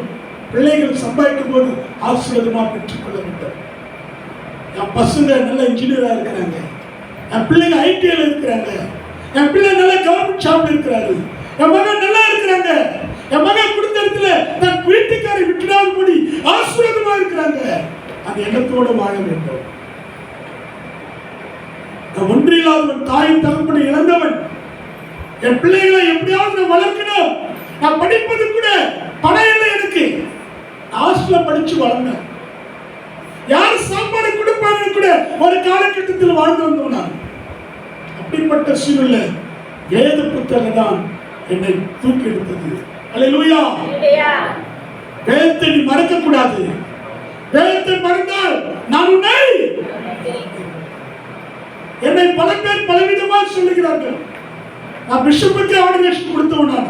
பிள்ளைகள் சம்பாதிக்கும் போது ஆசீர்வாதமா பெற்றுக்கொள்ள வேண்டும். என் பசங்க நல்ல இன்ஜினியரா இருக்கிறாங்க, என் பிள்ளைங்க ஐடிஐல இருக்கிறாங்க, என் பிள்ளை நல்ல கவர்மெண்ட் ஜாப்ல இருக்கிறாரு, என் மகன் நல்லா இருக்கிறாங்க, என் மகன் கொடுத்த இடத்துல தன் வீட்டுக்காரை விட்டுடாதபடி ஆசீர்வாதமா இருக்கிறாங்க. அந்த எண்ணத்தோட வாழ வேண்டும். நான் ஒன்றில்லாதவன், தாயின் தகப்பனை இழந்தவன். என் பிள்ளைகளை எப்படியாவது நான் வளர்க்கணும். நான் படிப்பது கூட பணம் இல்லை எனக்கு. ஹாஸ்டல்ல படிச்சு வளர்ந்தேன். யார் சாப்பாடு கொடுப்பாங்க கூட ஒரு காலகட்டத்தில் வாழ்ந்து வந்தோம் நான். அப்படிப்பட்ட சூழ்நிலை வேத புத்தகம் தான் என்னை தூக்கி எடுத்தது. அல்லேலூயா. வேதத்தை நீ மறக்க கூடாது. வேதத்தை மறந்தால் நான் உன்னை, என்னை பல பேர் பலவிதமாக சொல்லுகிறார்கள். நான் பிஷப்புக்கு ஆர்டினேஷன் கொடுத்தவன். நான்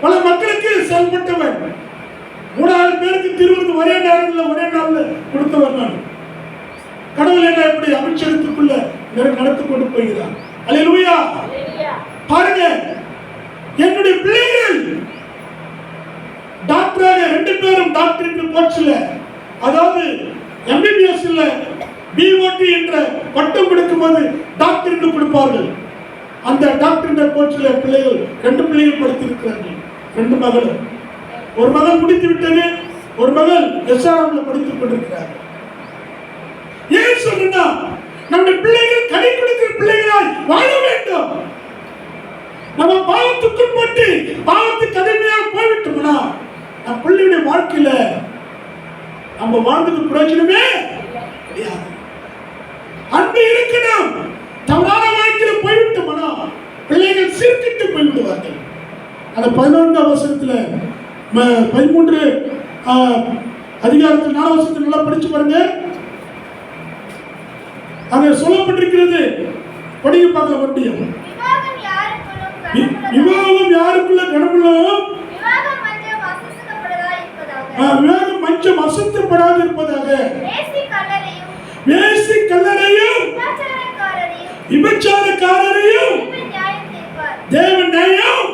பல மக்களுக்கு செயல்பட்டவன். 3000 பேருக்கு திருவிருந்து ஒரே நேரத்தில் ஒரே நாளில் கொடுத்தவன் நான். கடவுள் என்ன எப்படி அமைச்சகத்துக்குள்ள நடத்தி கொண்டு போகிறார். அல்லேலூயா. பாருங்க, என்னுடைய பிள்ளைகள் டாக்டராக 2 பேரும் டாக்டர் கோர்ஸ்ல, அதாவது எம்பிபிஎஸ் இல்ல பிஓடி என்ற பட்டம் கொடுக்கும்போது டாக்டர் என்று கொடுப்பார்கள். அந்த டாக்டர் கோர்ஸ்ல பிள்ளைகள் 2 பிள்ளைகள் படித்திருக்கிறார்கள். 2 மகள். ஒரு மகள் முடித்து விட்டது, ஒரு மகள் எஸ்ஆர்எம்ல படித்துக் கொண்டிருக்கிறார்கள். ஏன் சொல்றேன்னா, நம்முடைய பிள்ளைகள் கனி கொடுக்கிற பிள்ளைகளாய் வாழ வேண்டும். நம்ம பாவத்துக்குள் போட்டு பாவத்துக்கு அடிமையாக போய்விட்டோம்னா நம்ம பிள்ளையுடைய வாழ்க்கையில நம்ம வாழ்ந்தது பிரயோஜனமே கிடையாது. அன்பு இருக்கணும். தவறான வாழ்க்கையில போய்விட்டோம்னா பிள்ளைகள் சீர்கிட்டு போய்விடுவார்கள். அந்த 11ஆம் வசனத்துல 13 அதிகாரத்தில் 4 வசனத்தை நல்லா படிச்சு பாருங்க. அங்க சொல்லப்பட்டிருக்கிறது, படிக்க பார்க்க முடியும். விவாகம் யாருக்குள்ள கனவுள்ளோம், விவாகம் மஞ்சம் அசுத்தப்படாது இருப்பதாக, வேசி கல்லறையும் விபச்சாரக்காரரையும் தேவன் நியாயம்.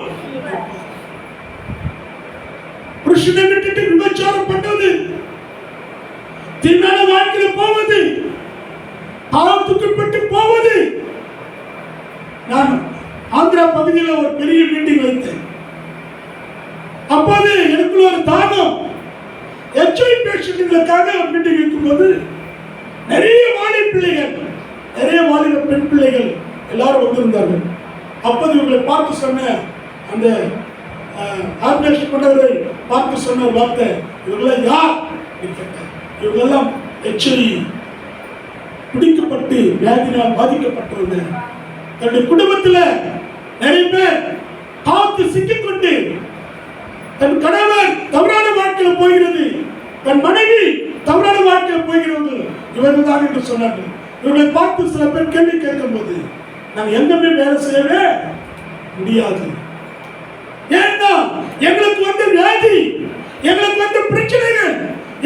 புருஷனை விட்டுட்டு விபச்சாரம் பண்ணது, தீமையான வாழ்க்கையில போவது, பாவத்துக்குட்பட்டு போவது. நான் ஆந்திரா பகுதியில் ஒரு பெரிய மீட்டிங் வைத்தேன். அப்போது எனக்குள்ள ஒரு தாகம், HIV பேஷண்ட்களுக்காக மீட்டிங் வைக்கும்போது நிறைய வாலிப பிள்ளைகள், நிறைய வாலிப பெண் பிள்ளைகள் எல்லாரும் வந்திருந்தார்கள். அப்போது இவர்களை பார்த்து சொன்ன அந்த ஆர்கனைசேஷன் கொண்டவரை பார்த்து சொன்ன வார்த்தை, இவர்களெல்லாம் யார் கேட்டார். இவர்களெல்லாம் HIV பிடிக்கப்பட்டு வியாதினால் பாதிக்கப்பட்டவங்க. தன்னுடைய குடும்பத்தில் நிறைய பேர் காத்து சிக்கிக்கொண்டு, தன் கணவர் தவறான வாழ்க்கையில் போகிறது, தன் மனைவி தவறான வாழ்க்கையில் போகிறவர்கள் இவர்கள் தான் என்று சொன்னார்கள். இவர்களை பார்த்து சில பேர் கேள்வி கேட்கும் போது, நாங்கள் எங்கேயுமே வேலை செய்யவே முடியாது. ஏன்னா எங்களுக்கு வந்து வியாதி, எங்களுக்கு வந்து பிரச்சனைகள்,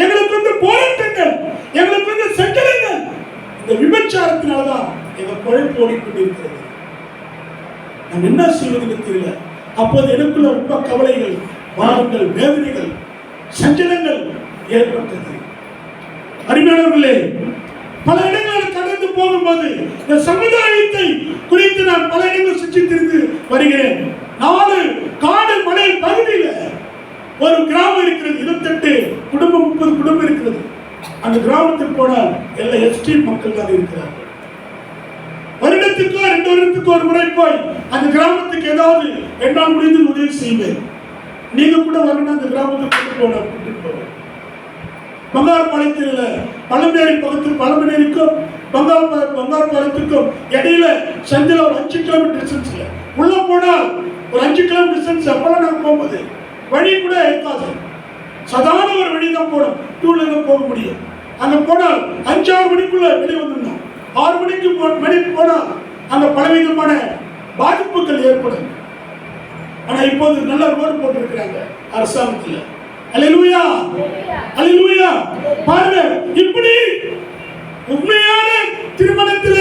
எங்களுக்கு வந்து போராட்டங்கள், எங்களுக்கு வந்து சஞ்சலங்கள், இந்த விபச்சாரத்தினால்தான் எங்க குழப்பம் ஓடிக்கொண்டிருக்கிறது. நாம் என்ன செய்வதுன்னு தெரியல. அப்போது எனக்குள்ள ரொம்ப கவலைகள், பாரங்கள், வேதனைகள், சஞ்சலங்கள் ஏற்பட்டது. அருமையானவர்களே, பல இடங்களில் கடந்து போகும்போது இந்த சமுதாயத்தை குறித்து நான் பல இடங்கள் சுற்றி திரிந்து வருகிறேன். 4 காடு மலை பகுதியில் ஒரு கிராமம் இருக்கிறது. 28 குடும்பம், 30 குடும்பம் இருக்கிறது. அந்த கிராமத்துக்கு போனால் எல்லா எஸ்டி மக்கள் தான் இருக்கிறார்கள். வருடத்துக்கோ 2 வருடத்துக்கு ஒரு முறை போய் அந்த கிராமத்துக்கு ஏதாவது என்னால் முடிந்து உதவி செய்வேன். நீங்க கூட வரணும், அந்த கிராமத்துக்கு கூட்டிட்டு போவேன். பங்காரப்பாளையத்தில் பழமேரி பக்கத்தில் பழமேரிக்கும் பங்காரப்பாளையத்துக்கும் இடையில சந்தில ஒரு 5 கிலோமீட்டர் டிஸ்டன்ஸ்ல உள்ள போனால் ஒரு 5 கிலோமீட்டர் டிஸ்டன்ஸ். அப்பெல்லாம் நாங்கள் போகும்போது வழி கூட இருக்காது, சாதாரண ஒரு வழி தான் போனோம், டூல தான் போக முடியும். அங்க போனால் 5-6 மணிக்குள்ள வெளியே வந்துடணும். 6 மணிக்கு போனால் அங்க பலவிதமான பாதிப்புகள் ஏற்படும். ஆனா இப்போது நல்ல ரோடு போட்டு இருக்கிறாங்க அரசாங்கத்தில். அல்லேலூயா, அல்லேலூயா. பாருங்க, இப்படி உண்மையான திருமணத்துல,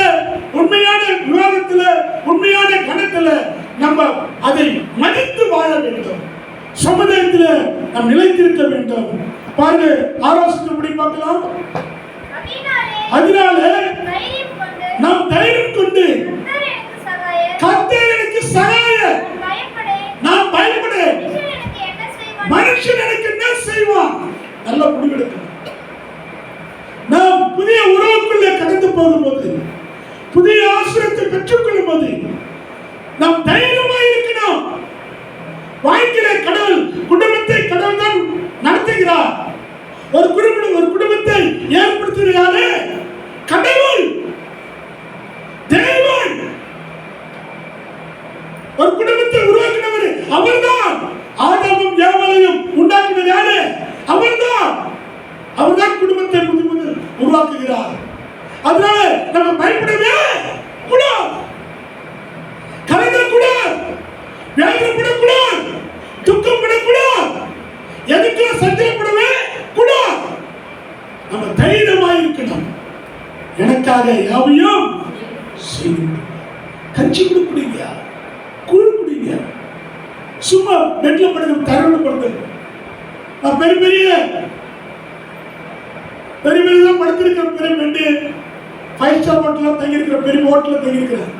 உண்மையான விவாதத்துல, உண்மையான கணத்துல நம்ம அதை மதித்து வாழ வேண்டும். சமுதாயத்துல நாம் நிலைத்திருக்க வேண்டும். பாருங்க, ஆலோசனை படி பார்க்கலாம். அதனால நாம் தைரியம் கொண்டு, கர்த்தர் எனக்கு சகாயர், நான் பயப்பட, மனுஷன் எனக்கு என்ன செய்வான், நல்ல முடிவெடுக்கணும். நாம் புதிய உறவுக்குள்ளே கடந்து போகும்போது, புதிய ஆசிரியத்தை பெற்றுக் கொள்ளும் போது நாம் தைரியமாக இருக்கணும். வாழ்க்கையில கடவுள், குடும்பத்தை கடவுள் தான் நடத்துகிறார். ஒரு குடும்பத்தை ஏற்படுத்துகிறாரு கடவுள், தேவன். ஒரு குடும்பத்தை உருவாக்கினவர் அவர்தான். ஆதாமும் ஏவாளையும் உண்டாக்கினது யாரு? அவர்தான். அவர்தான் குடும்பத்தை முதல் உருவாக்குகிறார். அதனால நம்ம பயப்படவே கூடாது, கலங்கக்கூடாது, வேதனைப்படக்கூடாது, துக்கப்படக்கூடாது, எதுக்கும் சஞ்சலப்படவே கூடாது. நம்ம தைரியமாக இருக்கணும். எனக்காக யாவையும் செய்து, கஞ்சி கூட குடிங்க, கூழ் குடிங்க, சும்மா பெட்ல படுக்க தரணும் படுத்து. நான் பெரிய பெரிய படுத்திருக்கிற பெரிய பெட்டு, 5 ஸ்டார் ஹோட்டல்ல தங்கி இருக்கிற பெரிய ஹோட்டல்ல தங்கி இருக்கிறேன்.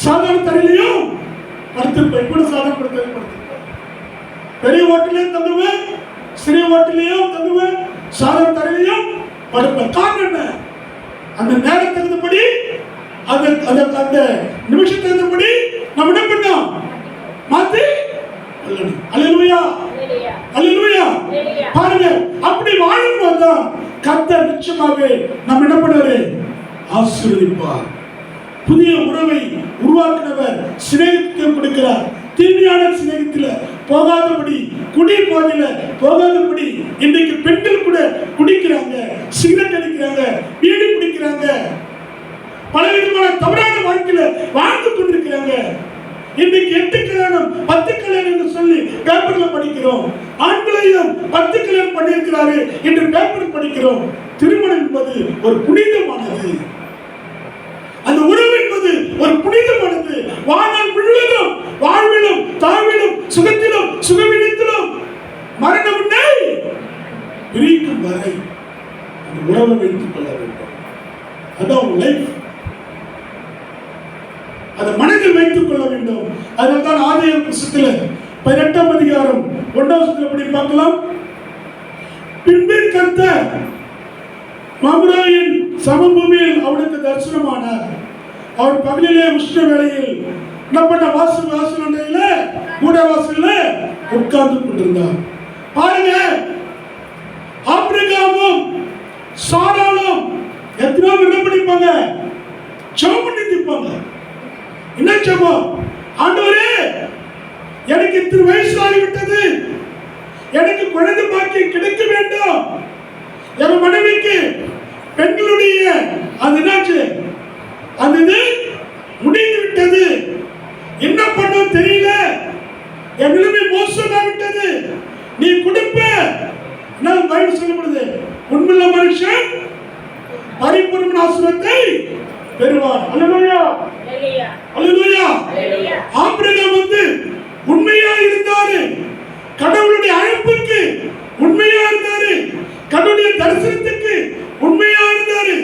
சாதாரண தரையிலையும் படுத்திருப்பேன். இப்படி சாதாரண படுத்திருப்பேன். பெரிய ஹோட்டலையும் தங்குவேன், சிறிய ஹோட்டலையும் தங்குவேன், சாதாரண தரையிலையும் படுப்பேன். காரணம் என்ன? அந்த நேரம் தகுந்தபடி, அந்த நிமிஷம் தகுந்தபடி நம்ம என்ன பண்ணோம்? மாத்தி அல்லேலூயா, அல்லேலூயா. பாருங்க, அப்படி வாழும்போது தான் கர்த்தர் நிச்சயமாகவே நம்ம என்ன பண்ணுவாரு? ஆசீர்வதிப்பார். புதிய உறவை உருவாக்கினவர் சிநேகத்தை கொடுக்கிறார். தீமையான சிநேகத்தில் போகாதபடி, குடி போதில போகாதபடி இன்றைக்கு பெண்கள் கூட குடிக்கிறாங்க, சிகரெட் அடிக்கிறாங்க, பீடி பிடிக்கிறாங்க, பலவிதமான தவறான வாழ்க்கையில வாழ்ந்து கொண்டிருக்கிறாங்க. இன்னைக்கு 8 கல்யாணம் 10 கல்யாணம் என்று சொல்லி பேப்பர்ல படிக்கிறோம். ஆண்களையும் 10 கல்யாணம் பண்ணியிருக்கிறாரு என்று பேப்பர் படிக்கிறோம். திருமணம் என்பது ஒரு புனிதமானது. அந்த உறவு என்பது ஒரு புனிதமானது. வாழ்நாள் முழுவதும், வாழ்விலும் தாழ்விலும், சுகத்திலும் சுகவீனத்திலும், மரணம் உன்னை பிரிக்கும் வரை அந்த உறவை வைத்துக் கொள்ள வேண்டும். அதான் லைஃப். அதை மனதில் வைத்துக் கொள்ள வேண்டும். அதனால்தான் ஆதியாகம புத்தகத்தில் 18ஆம் அதிகாரம் 1ஆம் வசனத்தில் எப்படி பார்க்கலாம்? பின்பு கர்த்தர் மம்ரேயின் சமபூமியில் அவனுக்கு தரிசனமானார். அவர் பகலிலே உஷ்ண வேளையில் என்ன பண்ண வாசல் கூட வாசல்ல உட்கார்ந்து கொண்டிருந்தார். பாருங்க, ஆபிரகாமும் சாராளும் எத்தனை என்ன பண்ணிப்பாங்க? ஜெபம் பண்ணிப்பாங்க. என்ன ஜெபம்? ஆண்டவரே, எனக்கு இத்தனை வயசு ஆகிவிட்டது, எனக்கு குழந்தை பாக்கியம் கிடைக்க வேண்டும், என் மனைவிக்கு பெண்களுடைய அது என்னாச்சு, அது முடிந்து விட்டது, என்ன பண்ண தெரியல, என் நிலைமை மோசமாகிவிட்டது, நீ கொடுப்ப. என்ன பைபிள் சொல்லப்படுது? உண்மையுள்ள மனுஷன் பரிபூர்ண ஆசீர்வாதத்தை பெறுவார். அல்லேலூயா, அல்லேலூயா. ஆபிரகாம் உண்மையா இருந்தாரு, கடவுளுடைய அழைப்புக்கு உண்மையா இருந்தாரு, கடவுளுடைய தரிசனத்துக்கு உண்மையா இருந்தாரு.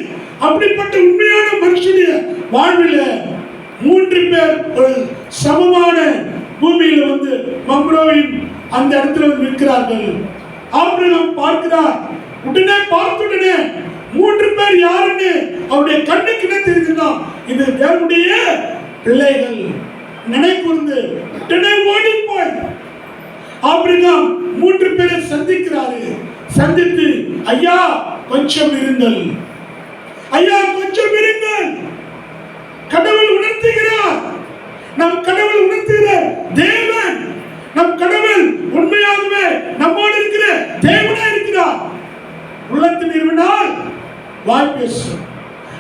அப்படிப்பட்ட உண்மையான மனுஷனுடைய வாழ்வில் 3 பேர் ஒரு சமமான பூமியில மம்ரோவின் அந்த இடத்துல நிற்கிறார்கள். ஆபிரகாம் பார்க்கிறார். உடனே பார்த்துடனே 3 பேர் யாருன்னு அவருடைய கண்ணுக்கு என்ன தெரிஞ்சுன்னா, இது தேவனுடைய பிள்ளைகள் நினைக்கூர்ந்து உடனே ஓடி போய் ஆபிரகாம் 3 பேரை சந்திக்கிறாரு. சந்தித்து, ஐயா கொஞ்சம் இருங்கள், ஐயா கொஞ்சம் இருங்கள். கடவுள் உணர்த்துகிறார், நம் கடவுள் உணர்த்துகிறார். தேவன், நம் கடவுள் உண்மையாகவே நம்மோடு இருக்கிற தேவனா இருக்கிறார். உள்ளத்தில் இருவினால் வாய் பேசும்.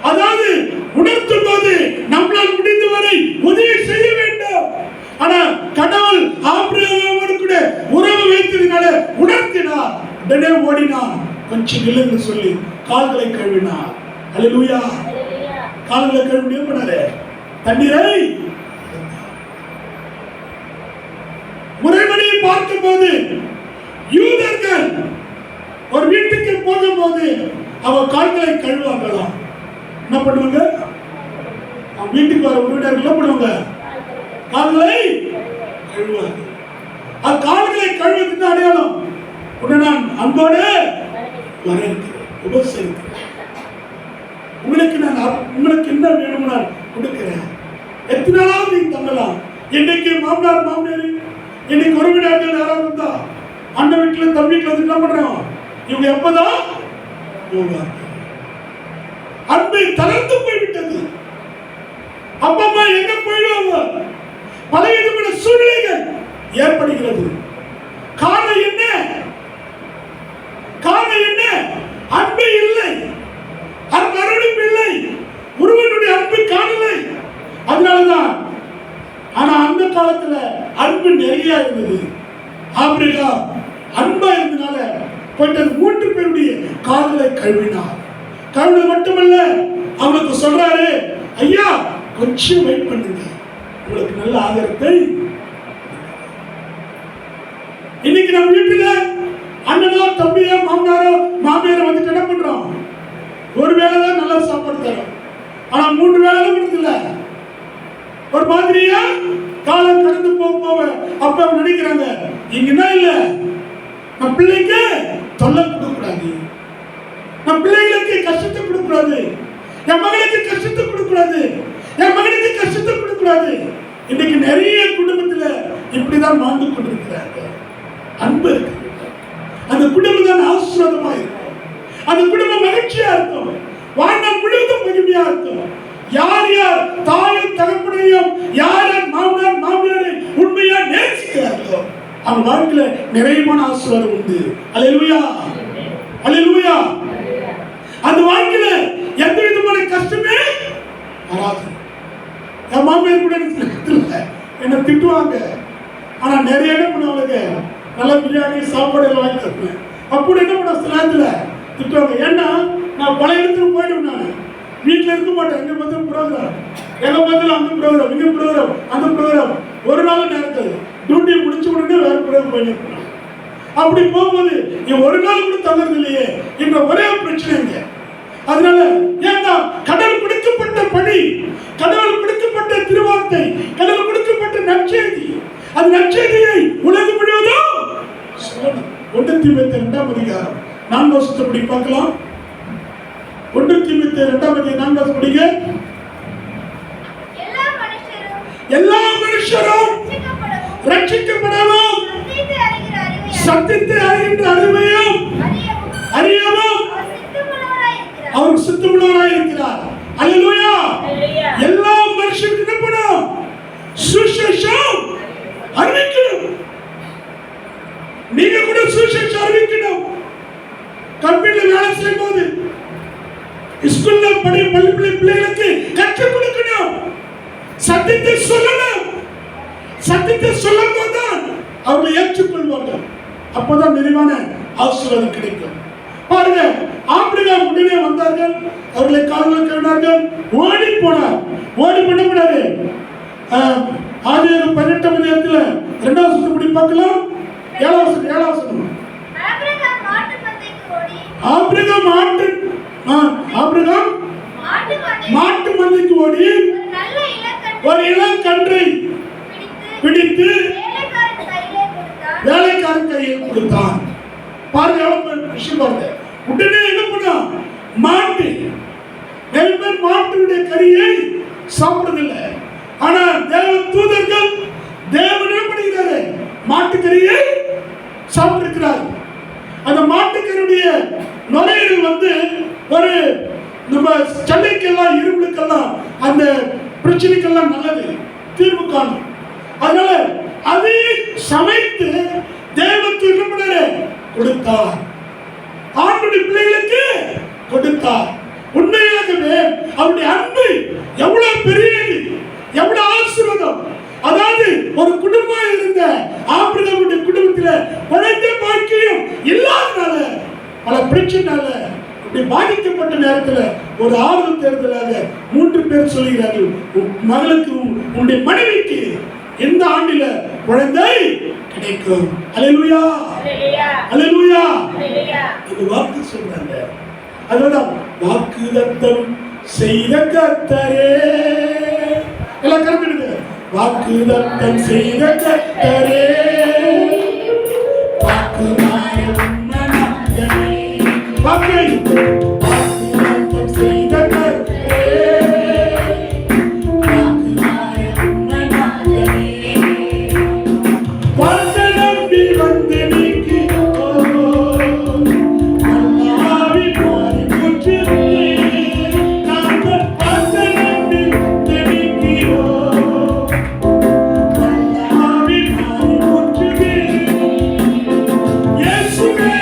அதாவது உணர்த்தும் போது நம்மளால் முடிந்தவரை உதவி செய்ய வேண்டும். ஆனா கடவுள் ஆபிரகாமோடு கூட உறவு வைத்ததினால உணர்த்தினார். உடனே ஓடினார். கொஞ்சம் நில்லுன்னு சொல்லி கால்களை கழுவினார். அல்லேலூயா. கால்களை கழுவி என்ன பண்ணாரு? தண்ணீரை முறைப்படி பார்க்கும் போது யூதர்கள் ஒரு வீட்டுக்கு போகும்போது அவன் கால்களை கழுவாங்களாம். என்ன பண்ணுவாங்க? வீட்டுக்கு வர உறவினர்கள் என்ன பண்ணுவாங்க? கால்களை கழுவாங்க. கால்களை கழுவதுக்கு அடையாளம். உடனே நான் அன்போடு வர இருக்கிறேன், உபசரிக்கிறேன். உங்களுக்கு என்ன வேணும் நான் கொடுக்கிறேன். எத்தனை நாளாவது நீங்க தங்கலாம். இன்னைக்கு மாமனார் மாமியார், இன்னைக்கு உறவினர்கள் யாராவது இருந்தா அண்ணன் வீட்டுல தம்பி வீட்டுல என்ன பண்றோம்? இவங்க எப்பதான் போவாங்க? அன்பு தளர்ந்து போய்விட்டது. அப்பா அம்மா எங்க போயிடுவாங்க? பலவிதமான சூழ்நிலைகள் ஏற்படுகிறது. காரணம் என்ன? காரணம் என்ன? அன்பு இல்லை, அரவணைப்பு இல்லை, ஒருவனுடைய அன்பு காணலை. அதனாலதான். ஆனா அந்த காலத்துல அன்பு நிறைய இருந்தது. ஆபிரகாம் அன்பா இருந்தனால போயிட்டு 3 பேருடைய கால்களை கழுவினார். கழுவு மட்டுமல்ல, அவனுக்கு சொல்றாரு, ஐயா கொஞ்சம் வெயிட் பண்ணுங்க, உங்களுக்கு நல்ல ஆதரத்தை. இன்னைக்கு நம்ம வீட்டுல அண்ணனோ தம்பியோ மாமனாரோ மாமியாரோ என்ன பண்றோம்? ஒரு வேளை தான் நல்ல சாப்பாடு தரோம். ஆனா 3 வேளை கொடுத்துல ஒரு மாதிரியா காலம் கடந்து போக அப்ப நினைக்கிறாங்க, இங்கன்னா இல்ல நம்ம பிள்ளைக்கு தொல்லை கொடுக்கூடாது, நம்ம பிள்ளைகளுக்கு கஷ்டத்தை கொடுக்கூடாது, என் மகளுக்கு கஷ்டத்தை கொடுக்கூடாது, என் மகனுக்கு கஷ்டத்தை கொடுக்கூடாது. இன்னைக்கு நிறைய குடும்பத்துல இப்படிதான் வாழ்ந்து கொண்டிருக்கிறாங்க. அன்பு இருக்கு, அந்த குடும்பம் தான் ஆசீர்வாதமா இருக்கும், அந்த குடும்பம் மகிழ்ச்சியா இருக்கும், வாழ்நாள் முழுவதும் மகிழ்ச்சியா இருக்கும். யார் யார் தாயும் தகப்பனையும், யார் யார் மாமனார் மாமியாரை உண்மையா நேசிக்கிறார்களோ அவங்க வாழ்க்கையில நிறைவான ஆசீர்வாதம் உண்டு. அல்லேலூயா, அல்லேலூயா. அந்த வாழ்க்கையில எந்த விதமான கஷ்டமே வராது. என் மாமியார் கூட என்ன திட்டுவாங்க, ஆனா நிறைய என்ன பண்ணுவாங்க, நல்ல பிரியாணி சாப்பாடு எல்லாம் வாங்கி தருவேன். அப்படி என்ன பண்ண சில நேரத்துல திட்டுவாங்க. ஏன்னா நான் பல இடத்துக்கு போயிடும், நான் வீட்டுல இருக்க மாட்டேன். எங்க பார்த்து ப்ரோக்ராம், எங்க பார்த்தாலும் அந்த ப்ரோக்ராம், இங்க ப்ரோக்ராம், அந்த ப்ரோக்ராம். ஒரு நாள் நேரத்தில் டியூட்டி முடிச்ச உடனே வேற ப்ரோக்ராம் பண்ணிருக்கணும். அப்படி போகும்போது இவன் ஒரு நாள் கூட தங்குறது இல்லையே என்ற ஒரே பிரச்சனைங்க. அதனால ஏன்னா கடவுள் கொடுக்கப்பட்ட பணி, கடவுள் கொடுக்கப்பட்ட திருவார்த்தை, கடவுள் கொடுக்கப்பட்ட நற்செய்தி, அந்த நற்செய்தியை உலகம் முழுவதும் சொல்லணும். 1 தீமோத்தேயு 2 அதிகாரம் 4 வருஷத்தை படி பார்க்கலாம். 1 தீமோத்தேயு 2:4 படிங்க. எல்லா மனுஷரும் ரட்சிக்கப்படவும் சத்தியத்தை அறிகின்ற அறிவையும் அறியவும் அவர் சித்தமுள்ளவராய் இருக்கிறார். அல்லேலூயா. எல்லா மனுஷருக்கும் என்ன பண்ணணும்? சுவிசேஷம் அறிவிக்கணும். நீங்க கூட சுவிசேஷம் அறிவிக்கணும். கம்பெனில வேலை செய்யும்போது, ஸ்கூல்ல பள்ளி பிள்ளைகளுக்கு கற்றுக் கொடுக்கணும். சத்தியத்தை சொல்லணும். சத்தியத்தை சொல்லும் போதுதான் அவர்களை ஏற்றுக்கொள்வார்கள். அப்போதான் நிறைவான ஆசீர்வாதம் கிடைக்கும். பாருங்க, ஆபிரகாம் உடனே வந்தார்கள், அவர்களை கால்கள் கண்டார்கள், ஓடி போனார். ஓடி பண்ணக்கூடாது. ஆதியாகமம் 18 அதிகாரத்துல 2வது வசனத்தை படி பார்க்கலாம். 7வது வசனம். ஆபிரகாம் மாட்டு மந்தைக்கு ஓடி ஒரு இளங்கன்றை பிடித்து வேலைக்காரன் கையில் கொடுத்தான். பாருங்க, எவ்வளவு விஷயம் பாருங்க. உடனே என்ன பண்ணா? மாட்டு நிறைய பேர் மாட்டுடைய கறியை சாப்பிடுறதில்லை. ஆனா தேவ தூதர்கள் தேவன் என்ன பண்ணுகிறாரு? மாட்டுக்கறியை சாப்பிட்டிருக்கிறார். அந்த மாட்டுக்கறியுடைய நுரையீரல் ஒரு நம்ம சண்டைக்கெல்லாம் இரும்புக்கெல்லாம் அந்த பிரச்சனைக்கெல்லாம் நல்லது, தீர்வு காணும். அதனால அதை சமைத்து தேவனுக்கு என்ன பண்ணாரு? கொடுத்தார். ஆண்டுடைய பிள்ளைகளுக்கு கொடுத்தார். உண்மையாகவே அவருடைய அன்பு எவ்வளவு பெரியது, எவ்வளவு ஆசீர்வாதம். அதாவது ஒரு குடும்பம் இருந்த ஆபிரகாமுடைய குடும்பத்தில் குழந்தை பாக்கியம் இல்லாதனால, பல பிரச்சனைனால இப்படி பாதிக்கப்பட்ட நேரத்தில் ஒரு ஆறுதல் தேர்தலாக 3 பேர் சொல்கிறார்கள், மகளுக்கு உன்னுடைய மனைவிக்கு இந்த ஆண்டில குழந்தை கிடைக்கும். அல்லேலூயா, அல்லேலூயா. இது வாக்கு சொல்றாங்க. அதுதான் வாக்குதத்தம் செய்த கர்த்தரே. எல்லாம் கரெக்ட். வாக்குதத்தம் செய்த கர்த்தரே, வாக்குமாய உன்னதனே. வாக்குதத்தம் செய்த கர்த்தரே, வாக்குமாய உன்னதனே. வாழ்ந்த நம்பி வந்து நீக்கியோ, அல்லாவி மாறி போற்றுவே. நாங்கள் வாழ்ந்த நம்பி வந்து நீக்கியோ, அல்லாவி மாறி போற்றுவே. இயேசுவே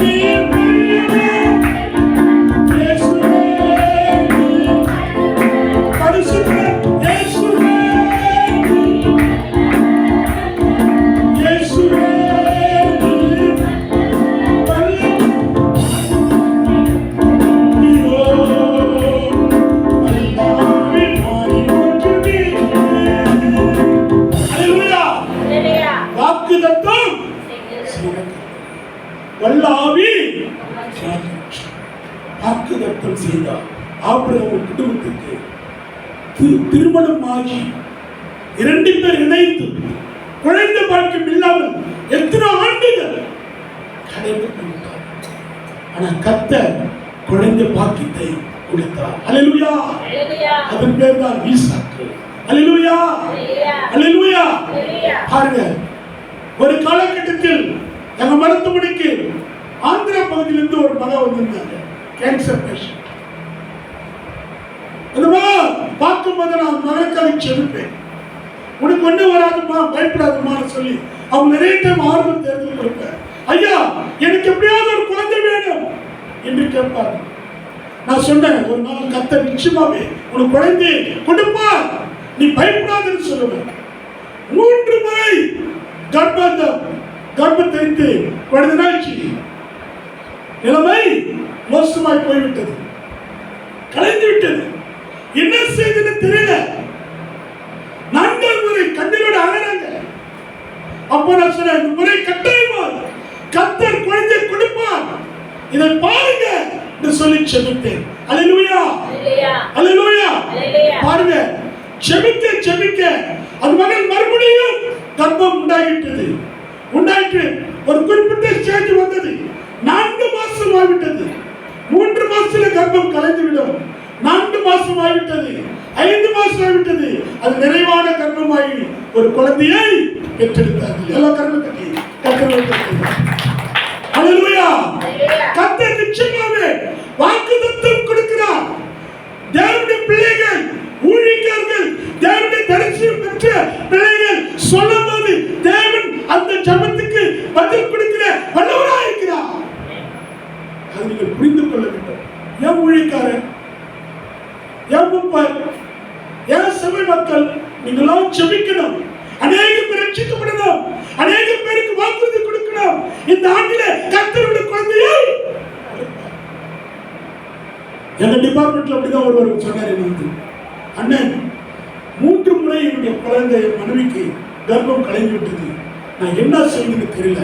நீர் பெரியவர், இயேசுவே நீர் பரிசுத்தர், இயேசுவே இயேசுவே நீர் வல்லமையோ, அல்லாவி மாறி போற்றுவே. அல்லேலூயா. வாக்குதத்தம் வல்லாவி வாக்குதத்தம் செய்தார். ஆபிரகாம் குடும்பத்துக்கு திருமணமாகி 2 பேர் இணைந்து குழந்தை பாக்கியம் இல்லாமல் எத்தனை ஆண்டுகள் கடந்து கொண்டார். ஆனா கர்த்தர் குழந்தை பாக்கியத்தை கொடுத்தார். அல்லேலூயா. அதன் பேர் தான் ஈசாக்கு. அல்லேலூயா, அல்லேலூயா. பாருங்க, ஒரு காலகட்டத்தில் எங்க மருத்துவமனைக்கு ஆந்திரா பகுதியிலிருந்து ஒரு மகன் வந்திருந்தாங்க, கேன்சர் பேஷண்ட். அந்த மகன் பார்க்கும்போது நான் மகனுக்காக செலுப்பேன். உனக்கு ஒண்ணு வராதுமா, பயப்படாதுமான்னு சொல்லி அவங்க நிறைய டைம் ஆறுதல் தேர்தல் கொடுப்பேன். ஐயா, எனக்கு எப்படியாவது ஒரு குழந்தை வேணும் என்று கேட்பார். நான் சொன்னேன், ஒரு நாள் கர்த்தர் நிச்சயமாவே உனக்கு குழந்தை கொடுப்பார், நீ பயப்படாதுன்னு சொல்லுவேன். 3 முறை கர்ப்பத்தரித்து குழந்தை நாட்சி நிலைமை மோசமாய் போய்விட்டது, கலைந்து விட்டது. என்ன செய்தது தெரியல. 4 முறை கண்ணீரோடு அழறாங்க. அப்போ நான் சொன்னேன், இந்த முறை கட்டாயமா கர்த்தர் குழந்தை கொடுப்பார், இதை பாருங்க என்று சொல்லி செபித்தேன். அல்லேலூயா, அல்லேலூயா. பாருங்க, செபிக்க அந்த மகன் மறுபடியும் கர்ப்பம் உண்டாகிட்டது. ஒரு குறிப்பிட்ட ஸ்டேஜ் வந்தது. 4 மாசம் ஆகிவிட்டது. 3 மாசம் மாசத்துல கர்ப்பம் கலைந்துவிடும். 4 மாசம் ஆகிவிட்டது, 5 மாசம் ஆகிவிட்டது, அது நிறைவான கர்ப்பமாகி ஒரு குழந்தையை பெற்றெடுத்தார்கள். எல்லாம் கர்ப்பம் கட்டி கர்த்தர். ஹல்லேலூயா. கர்த்தர் நிச்சயமாகவே வாக்குத்தத்தம் கொடுக்கிறார். தேவனுடைய பிள்ளைகள், ஊழியர்கள், தேவனுடைய தரிசனம் பெற்ற பிள்ளைகள் சொல்லும்போது தேவன் அந்த ஜெபத்துக்கு பதில் கொடுக்கிற வல்லவராய் இருக்கிறார். அதை நீங்கள் புரிந்து கொள்ள வேண்டும். ஏன் ஊழியக்காரன், ஏன் முப்பார், ஏன் சபை மக்கள் நீங்களாம் ஜெபிக்கணும், அநேக பேர் ரட்சிக்கப்படணும், அநேக பேருக்கு வாக்குறுதி கொடுக்கணும். இந்த ஆண்டிலே கர்த்தருடைய குழந்தையை எங்க டிபார்ட்மெண்ட்ல அப்படிதான் ஒருவர் சொன்னார். எனக்கு அண்ணன் 3 முறை என்னுடைய குழந்தை மனைவிக்கு கர்ப்பம் கலைந்து விட்டது, நான் என்ன செய்யணும்னு தெரியல,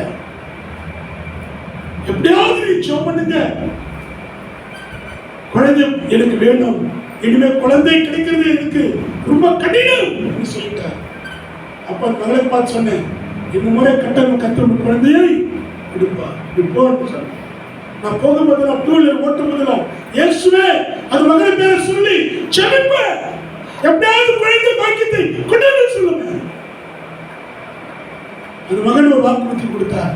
எப்படியாவது நீ ஜெபம் பண்ணுங்க, குழந்தை எனக்கு வேணும், இனிமே குழந்தை கிடைக்கிறது எனக்கு ரொம்ப கடினம் சொல்லிட்டார். அப்ப மகளை பார்த்து சொன்னேன், இந்த முறை கத்தர் குழந்தையை கொடுப்பா இப்போன்னு சொன்னேன். நான் போகும்போதெல்லாம் 2 வீலர் ஓட்டும் போதெல்லாம் இயேசுவே அது மகன் பேரை சொல்லி ஜெபிப்பேன், எப்படியாவது குழந்தை பாக்கியத்தை கொண்டு சொல்லுவேன். அந்த மகன் ஒரு வாக்குறுதி கொடுத்தார்.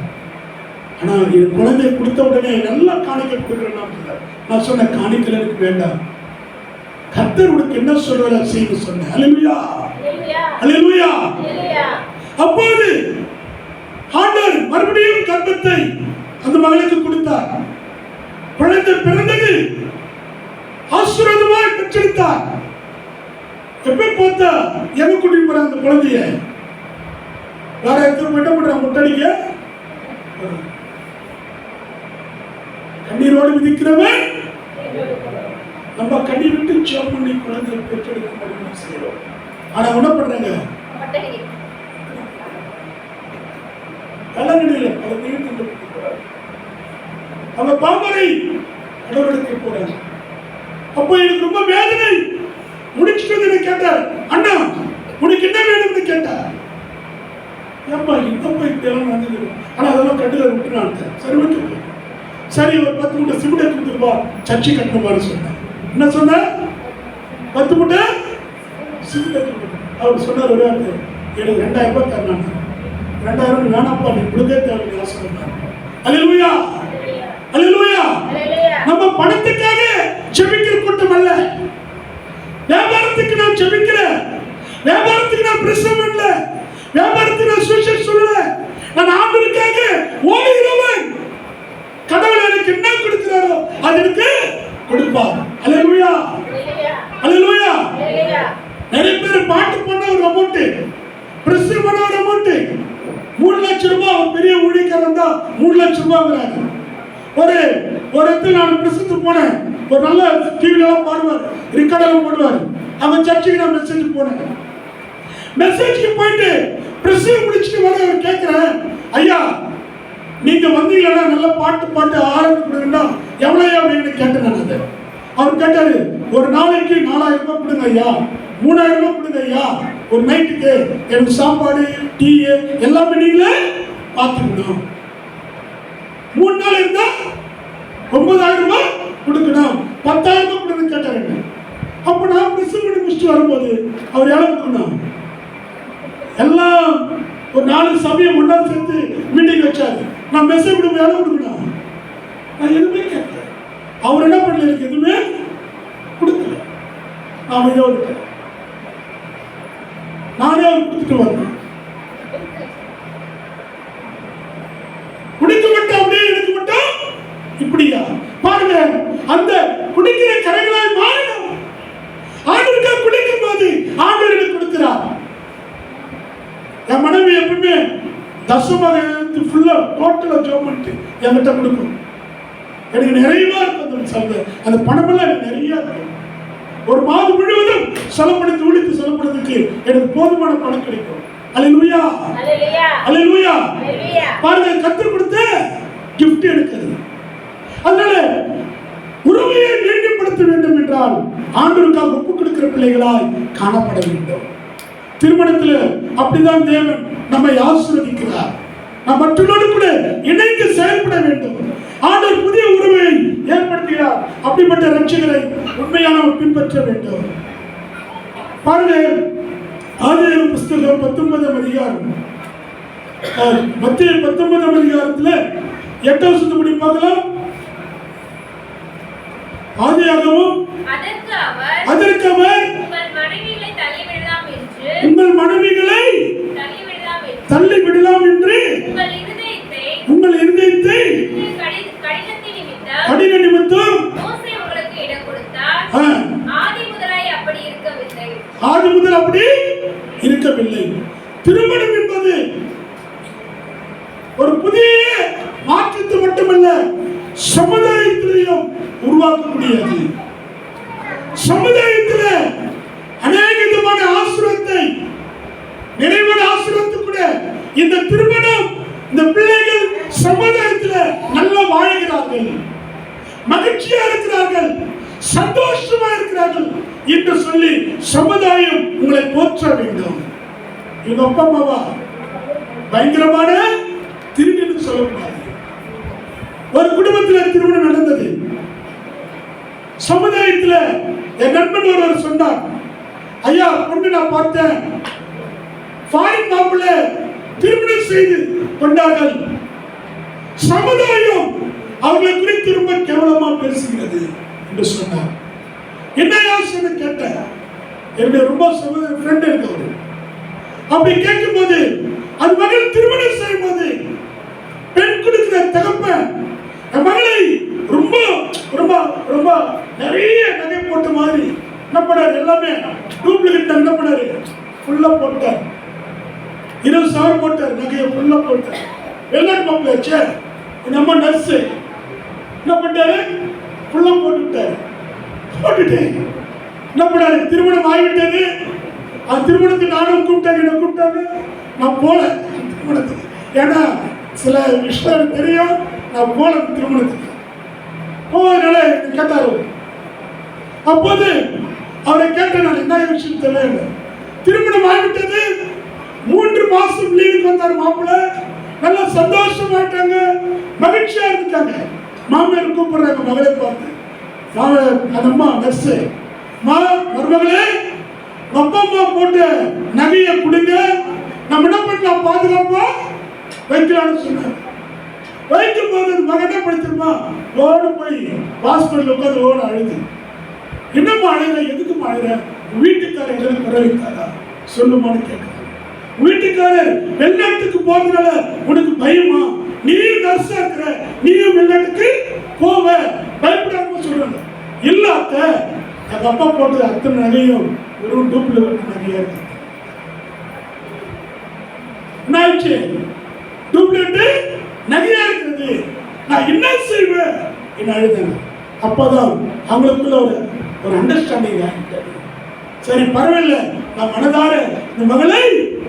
ஆனா என் குழந்தை கொடுத்த உடனே நல்லா காணிக்கை கொடுக்கிறேன். நான் சொன்ன காணிக்கை எனக்கு வேண்டாம், கர்த்தர் உனக்கு என்ன சொல்றாரு செய்ய சொன்னேன். ஹல்லேலூயா, ஹல்லேலூயா. அப்போது ஆண்டவர் மறுபடியும் கர்ப்பத்தை அந்த மகளுக்கு கொடுத்தார். குழந்தை பிறந்தது, ஆசீர்வாதமாய் பெற்றெடுத்தார். எப்ப பார்த்தா எங்க கூட்டிட்டு போற அந்த குழந்தைய வேற எத்தனை என்ன பண்ற முட்டடிக்க கண்ணீரோடு விதிக்கிறவன் நம்ம கண்ணீர் விட்டு ஜெபம் பண்ணி குழந்தையை பெற்றெடுக்க முடியும் செய்யறோம். ஆனா என்ன பண்றாங்க, கலங்கடியில குழந்தையும் கொண்டு போறாங்க, அவங்க பாம்பரை கடவுளுக்கு போறாங்க. அப்போ எனக்கு ரொம்ப வேதனை. முடிச்சுட்டு கேட்டார், அண்ணா உனக்கு என்ன வேணும்னு கேட்டார். ஏப்பா இன்னும் போய் இதெல்லாம் வந்தது, ஆனா அதெல்லாம் கட்டுல விட்டுனாங்க. சரி ஓகே, சரி ஒரு 10 மூட்டை சிமெண்ட் எடுத்துருப்பா, சர்ச்சை கட்டணுமான்னு சொன்னேன். என்ன சொன்ன, 10 மூட்டை சிமெண்ட் எடுத்து. அவர் சொன்னார் ஒரு எனக்கு 2000 ரூபாய் தரணும். 2000 வேணாப்பா, நீ கொடுக்க தேவை சொன்னார். அல்லேலூயா, அல்லேலூயா. நம்ம பணத்துக்காக ஜெபிக்கிற கூட்டம் அல்ல, வியாபாரத்துக்கு நான் ஜெபிக்கல, வியாபாரத்துக்கு நான் பிரசங்கம் பண்ணல, வியாபாரத்துக்கு நான் சுவிசேஷம் சொல்லல. நான் ஆண்டவருக்காக ஓடுகிறவன். கடவுள் எனக்கு என்ன கொடுக்கிறாரோ அது எனக்கு கொடுப்பார். அல்லேலூயா, அல்லேலூயா. நிறைய பேர் பாட்டு பண்ண ஒரு அமௌண்ட், பிரசங்கம் பண்ண ஒரு அமௌண்ட் 3 லட்சம் ரூபாய். ஒரு பெரிய ஊழியக்காரன் தான் 3 லட்சம் ரூபாய். ஒரு இடத்துல நான் பிரசங்கத்துக்கு போனேன், ஒரு நல்ல டிவில பாடுவார், ரெக்கார்டெல்லாம் போடுவார். அவன் சர்ச்சுக்கு நான் மெசேஜ் போனேன். மெசேஜ்க்கு போயிட்டு பிரசங்கம் முடிச்சுட்டு வர அவர் கேட்கிறேன், ஐயா நீங்க வந்தீங்கன்னா நல்ல பாட்டு ஆரம்பிக்கணும்னா எவ்வளவு அப்படின்னு கேட்டேன். நான் அவர் கேட்டாரு, ஒரு நாளைக்கு 4000 ரூபாய் கொடுங்க ஐயா, 3000 ரூபாய் கொடுங்க ஐயா, ஒரு நைட்டுக்கு எனக்கு சாப்பாடு டீ எல்லாமே நீங்களே பார்த்துக்கணும். 3 நாள் இருந்தா 9000 ரூபாய் கொடுக்கணும், 10,000 ரூபாய் கொடுன்னு கேட்டாரு. அப்ப நான் பிரசங்கம் பண்ணி முடிச்சுட்டு வரும்போது அவர் எவ்வளவு கொடுக்கணும், எல்லாம் ஒரு 4 சமயம் ஒன்றா சேர்த்து மீட்டிங் வச்சாரு. நான் மெசேஜ் கொடுக்க எவ்வளவு கொடுக்கணும், நான் எதுவுமே கேட்கல. அவர் என்ன பண்ணல, எனக்கு எதுவுமே கொடுக்கல. நான் இதோ இருக்கேன், நானே அவர் கொடுத்துட்டு வரேன். குடிக்க மட்டும் அப்படியே எனக்கு மட்டும் இப்படியா பாருங்க, அந்த குடிக்கிற கரைகளாய் மாறணும். ஆண்டவருக்கா குடிக்கும் போது ஆண்டவர் எனக்கு கொடுக்கிறார். என் மனைவி எப்பவுமே தசமாக எடுத்து ஃபுல்லா டோட்டலா ஜோம் பண்ணிட்டு என்கிட்ட கொடுக்கும். எனக்கு நிறையவா இருக்கும் அந்த பணமெல்லாம் எனக்கு நிறைய இருக்கும். ஒரு மாதம் முழுவதும் செலப்படுத்தி ஊழித்து செலப்படுறதுக்கு எனக்கு போதுமான பணம் கிடைக்கும். அல்லேலூயா, அல்லேலூயா. பாருங்க, கர்த்தர் கொடுத்த gift எடுக்கிறது. அதனால உறவையை நீண்டப்படுத்த வேண்டும் என்றால் ஆண்டவருக்காக ஒப்பு கொடுக்கிற பிள்ளைகளாய் காணப்பட வேண்டும். திருமணத்தில் அப்படிதான் தேவன் நம்மை ஆசீர்வதிக்கிறார். நாம் மற்றவர்களோடு கூட இணைந்து செயல்பட வேண்டும். ஆண்டவர் புதிய உறவை ஏற்படுத்த ஏற்படுத்துகிறார். அப்படிப்பட்ட ரட்சகரை உண்மையானவர் பின்பற்ற வேண்டும். பாருங்க, ஆதியாகமம் புஸ்தகம் 19ஆம் அதிகாரம், மத்திய 19ஆம் அதிகாரத்தில் 8வது வசனத்தை பார்க்கலாம். ஆதியாகமம், அதற்கு அவர் உங்கள் மனைவிகளை தள்ளி விடலாம் என்று உங்கள் இருதயத்தை கடின நிமித்தம் ஆதி முதல் அப்படி இருக்கவில்லை. திருமணம் என்பது ஒரு புதிய மாற்றத்தை மட்டுமல்ல, சமுதாயத்திலையும் உருவாக்கக்கூடியது. சமுதாயத்தில் அநேக விதமான ஆசீர்வாதத்தை, நிறைவான ஆசீர்வாதத்தை கூட இந்த திருமணம், இந்த பிள்ளைகள் சமுதாயத்தில் நல்லா வாழ்கிறார்கள், மகிழ்ச்சியா இருக்கிறார்கள், சந்தோஷமா இருக்கிறார்கள் என்று சொல்லி சமுதாயம் உங்களை போற்ற வேண்டும். இவங்க அப்பா அம்மாவா பயங்கரமான திருமணம் சொல்லக்கூடாது. ஒரு குடும்பத்தில் திருமணம் நடந்தது. சமுதாயத்தில் என் நண்பன் ஒருவர் சொன்னார், ஐயா பொண்ணு நான் பார்த்தேன், ஃபாரின் மாப்பிள்ளை திருமணம் செய்து கொண்டார்கள், சமுதாயம் அவர்களை குறித்து ரொம்ப கேவலமா பேசுகிறது என்று சொன்னார். என்ன யோசனை கேட்டேன். என்னுடைய ரொம்ப ஃப்ரெண்ட் இருந்தவர். அப்படி கேட்கும் போது, அது மகள் திருமணம் செய்யும் போது பெண் கொடுக்கிற தகப்பன் என் மகளை ரொம்ப ரொம்ப ரொம்ப நிறைய நகை போட்ட மாதிரி என்ன பண்ணாரு, எல்லாமே டூப்ளிகேட் என்ன பண்ணாரு, ஃபுல்லா போட்டார். 20,000 போட்டார், நகையை ஃபுல்லா போட்டார். வெளிநாட்டு மாப்பிள்ளாச்சே, நம்ம நர்ஸு என்ன பண்ணாரு, ஃபுல்லா போட்டுட்டாரு. போட்டுட்டு என்ன பண்ணாரு, திருமணம் ஆகிவிட்டது. அந்த திருமணத்துக்கு நானும் கூப்பிட்டாங்க, என்ன கூப்பிட்டாங்க, நான் போல திருமணத்துக்கு. ஏன்னா சில விஷயம் தெரியும், நான் போல திருமணத்துக்கு போவதனால கேட்டாரு. அப்போது அவரை கேட்டேன், நான் என்ன விஷயம் தெரியல. திருமணம் ஆகிவிட்டது, 3 மாசம் லீவுக்கு வந்தார் மாப்பிள்ளை. நல்லா சந்தோஷமாயிட்டாங்க, மகிழ்ச்சியா இருந்துட்டாங்க. மாமியார் கூப்பிடுறாங்க மகளை பார்த்து. அந்த அம்மா நர்ஸு, மருமகளே அப்பா அம்மா போட்ட நகையை கொடுங்க, நம்ம என்ன பண்ணலாம், பாதுகாப்பா வைக்கலாம்னு சொன்னாங்க. வைக்கும் போது மகன் என்ன படிச்சிருமா, ஓடு போய் ஹாஸ்பிட்டல் உட்காந்து ஓட அழுது. என்னம்மா அழுகிற, எதுக்குமா அழுகிற, வீட்டுக்காரர் எங்களுக்கு குறை வைத்தாரா சொல்லுமான்னு கேட்க. வீட்டுக்காரர் வெளிநாட்டுக்கு போறதுனால உனக்கு பயமா, நீயும் நர்ஸா இருக்கிற, நீயும் வெளிநாட்டுக்கு போவ, பயப்படாம சொல்றாங்க. இல்ல அத்தை, எங்க அப்பா போட்டது அத்தனை நகையும் ஒரு டூப்ளிகேட் நகையா இருக்கு. என்னாச்சு, டூப்ளிகேட் நகையா இருக்கிறது, நான் என்ன செய்வேன் என்ன அழுதாங்க. அப்பதான் அவங்களுக்குள்ள ஒரு அண்டர்ஸ்டாண்டிங் ஆகிட்டது. சரி பரவாயில்ல, நான் மனதார இந்த மகளை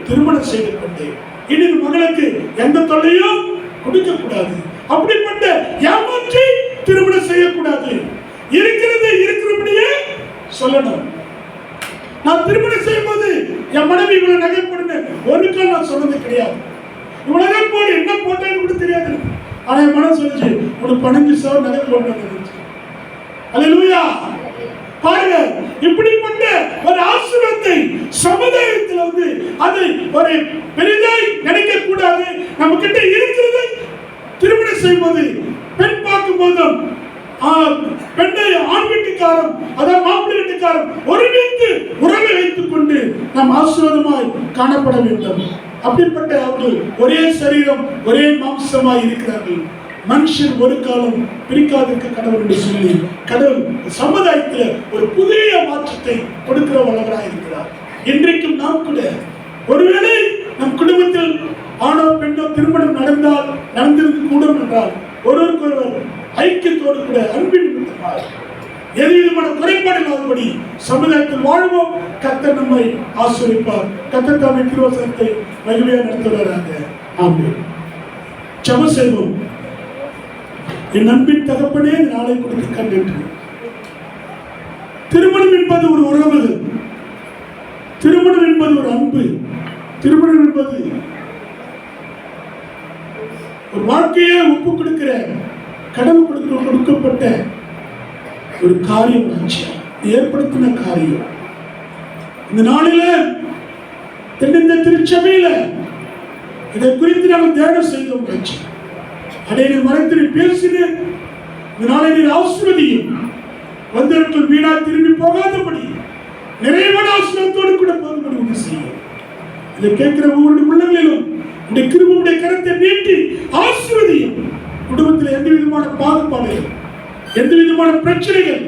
திருமணம் செய்து கொண்டேன், இனி இந்த மகளுக்கு எந்த தொல்லையும் கொடுக்க கூடாது, அப்படிப்பட்ட ஏமாற்றி திருமணம் செய்யக்கூடாது, இருக்கிறது இருக்கிறபடியே சொல்லணும். நான் திருமணம் செய்யும் போது என் மனைவி இவ்வளவு நகை போடுன்னு ஒரு கால் நான் சொன்னது கிடையாது. இவ்வளவு நகை போடு, என்ன போட்டேன்னு கூட தெரியாது. ஆனா என் மனம் சொல்லிச்சு, உனக்கு 15,000 நகை போடணும். அல்லேலூயா. பாருங்க, இப்படிப்பட்ட ஒரு ஆசீர்வாதத்தை சமுதாயத்தில் அதை ஒரு பெரிதாய் நினைக்க கூடாது. நம்ம கிட்ட இருக்கிறது திருமணம் செய்வது, பெண் பார்க்கும் போதும் பெண்ணை ஆண் வீட்டுக்காரன் அதாவது மாப்பிள்ளை வீட்டுக்காரன் ஒருமித்து உறவை வைத்துக் கொண்டு நாம் ஆசீர்வாதமாய் காணப்பட வேண்டும். அப்படிப்பட்ட அவர்கள் ஒரே சரீரம் ஒரே மாம்சமாய் இருக்கிறார்கள். மனுஷன் ஒரு காலம் பிரிக்காதிருக்க கடவுள் என்று சொல்லி கடவுள் சமுதாயத்தில் ஒரு புதிய மாற்றத்தை கொடுக்கிற வல்லவராக இருக்கிறார். இன்றைக்கும் நாம் கூட ஒருவேளை நம் குடும்பத்தில் ஆணோ பெண்ணோ திருமணம் நடந்திருக்க கூடும் என்றால் ஒருவருக்கொருவர் ஐக்கியத்தோடு கூட அன்பின் நிமித்தமாக எது விதமான குறைபாடு இல்லாதபடி சமுதாயத்தில் வாழ்வோம். கர்த்தர் நம்மை ஆசீர்வதிப்பார். கர்த்தர் தாமே திருவசனத்தை மகிமையாக நடத்துவாராக. ஆமென். ஜெபம் செய்வோம். என் அன்பின் தகப்பனே, நாளை கொடுத்து கண்டேன். திருமணம் என்பது ஒரு உறவு, திருமணம் என்பது ஒரு அன்பு, திருமணம் என்பது ஒரு வாழ்க்கையை ஒப்பு கொடுக்கிற கடவுள் கொடுக்கப்பட்ட ஒரு காரியம் ஏற்படுத்தின காரியம். இந்த நாளில தென்னிந்திய திருச்சபையில இதை குறித்து நாங்கள் தியானம் செய்தோம். அடையை மரத்தில் பேசினேன். இந்த நாளை நீர் ஆசீர்வதியும். வந்தவர்கள் வீணா திரும்பி போகாதபடி நிறைவான ஆசீர்வாதத்தோடு கூட போகும்படி உதவி செய்யும். இதை கேட்கிற ஒவ்வொரு உள்ளங்களிலும் இந்த கிருபையுடைய கரத்தை நீட்டி ஆசீர்வதியும். குடும்பத்தில் எந்த விதமான பாகுபாடுகள், எந்த விதமான பிரச்சனைகள்,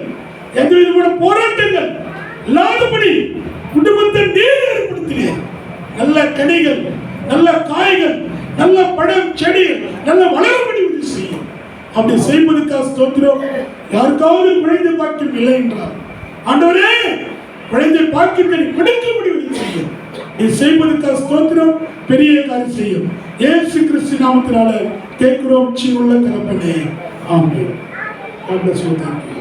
எந்த விதமான போராட்டங்கள் இல்லாதபடி குடும்பத்தை நீர் ஏற்படுத்தினேன். நல்ல கனிகள், நல்ல காய்கள், நல்ல பழம் செடிகள் நல்ல வளரும்படி உதவி செய்யும். அப்படி செய்வதற்காக ஸ்தோத்திரம். யாருக்காவது குழந்தை பாக்கியம் இல்லை என்றார், ஆண்டவரே குழந்தை பாக்கியத்தை கொடுக்கும்படி உதவி செய்யும். நீ செய்வதற்காக ஸ்தோத்திரம். பெரிய காரியம் செய்யும். இயேசு கிறிஸ்து நாமத்தினால கேட்கிறோம். ஜீவனுள்ள தகப்பனே, ஆமென். God bless you. Thank you.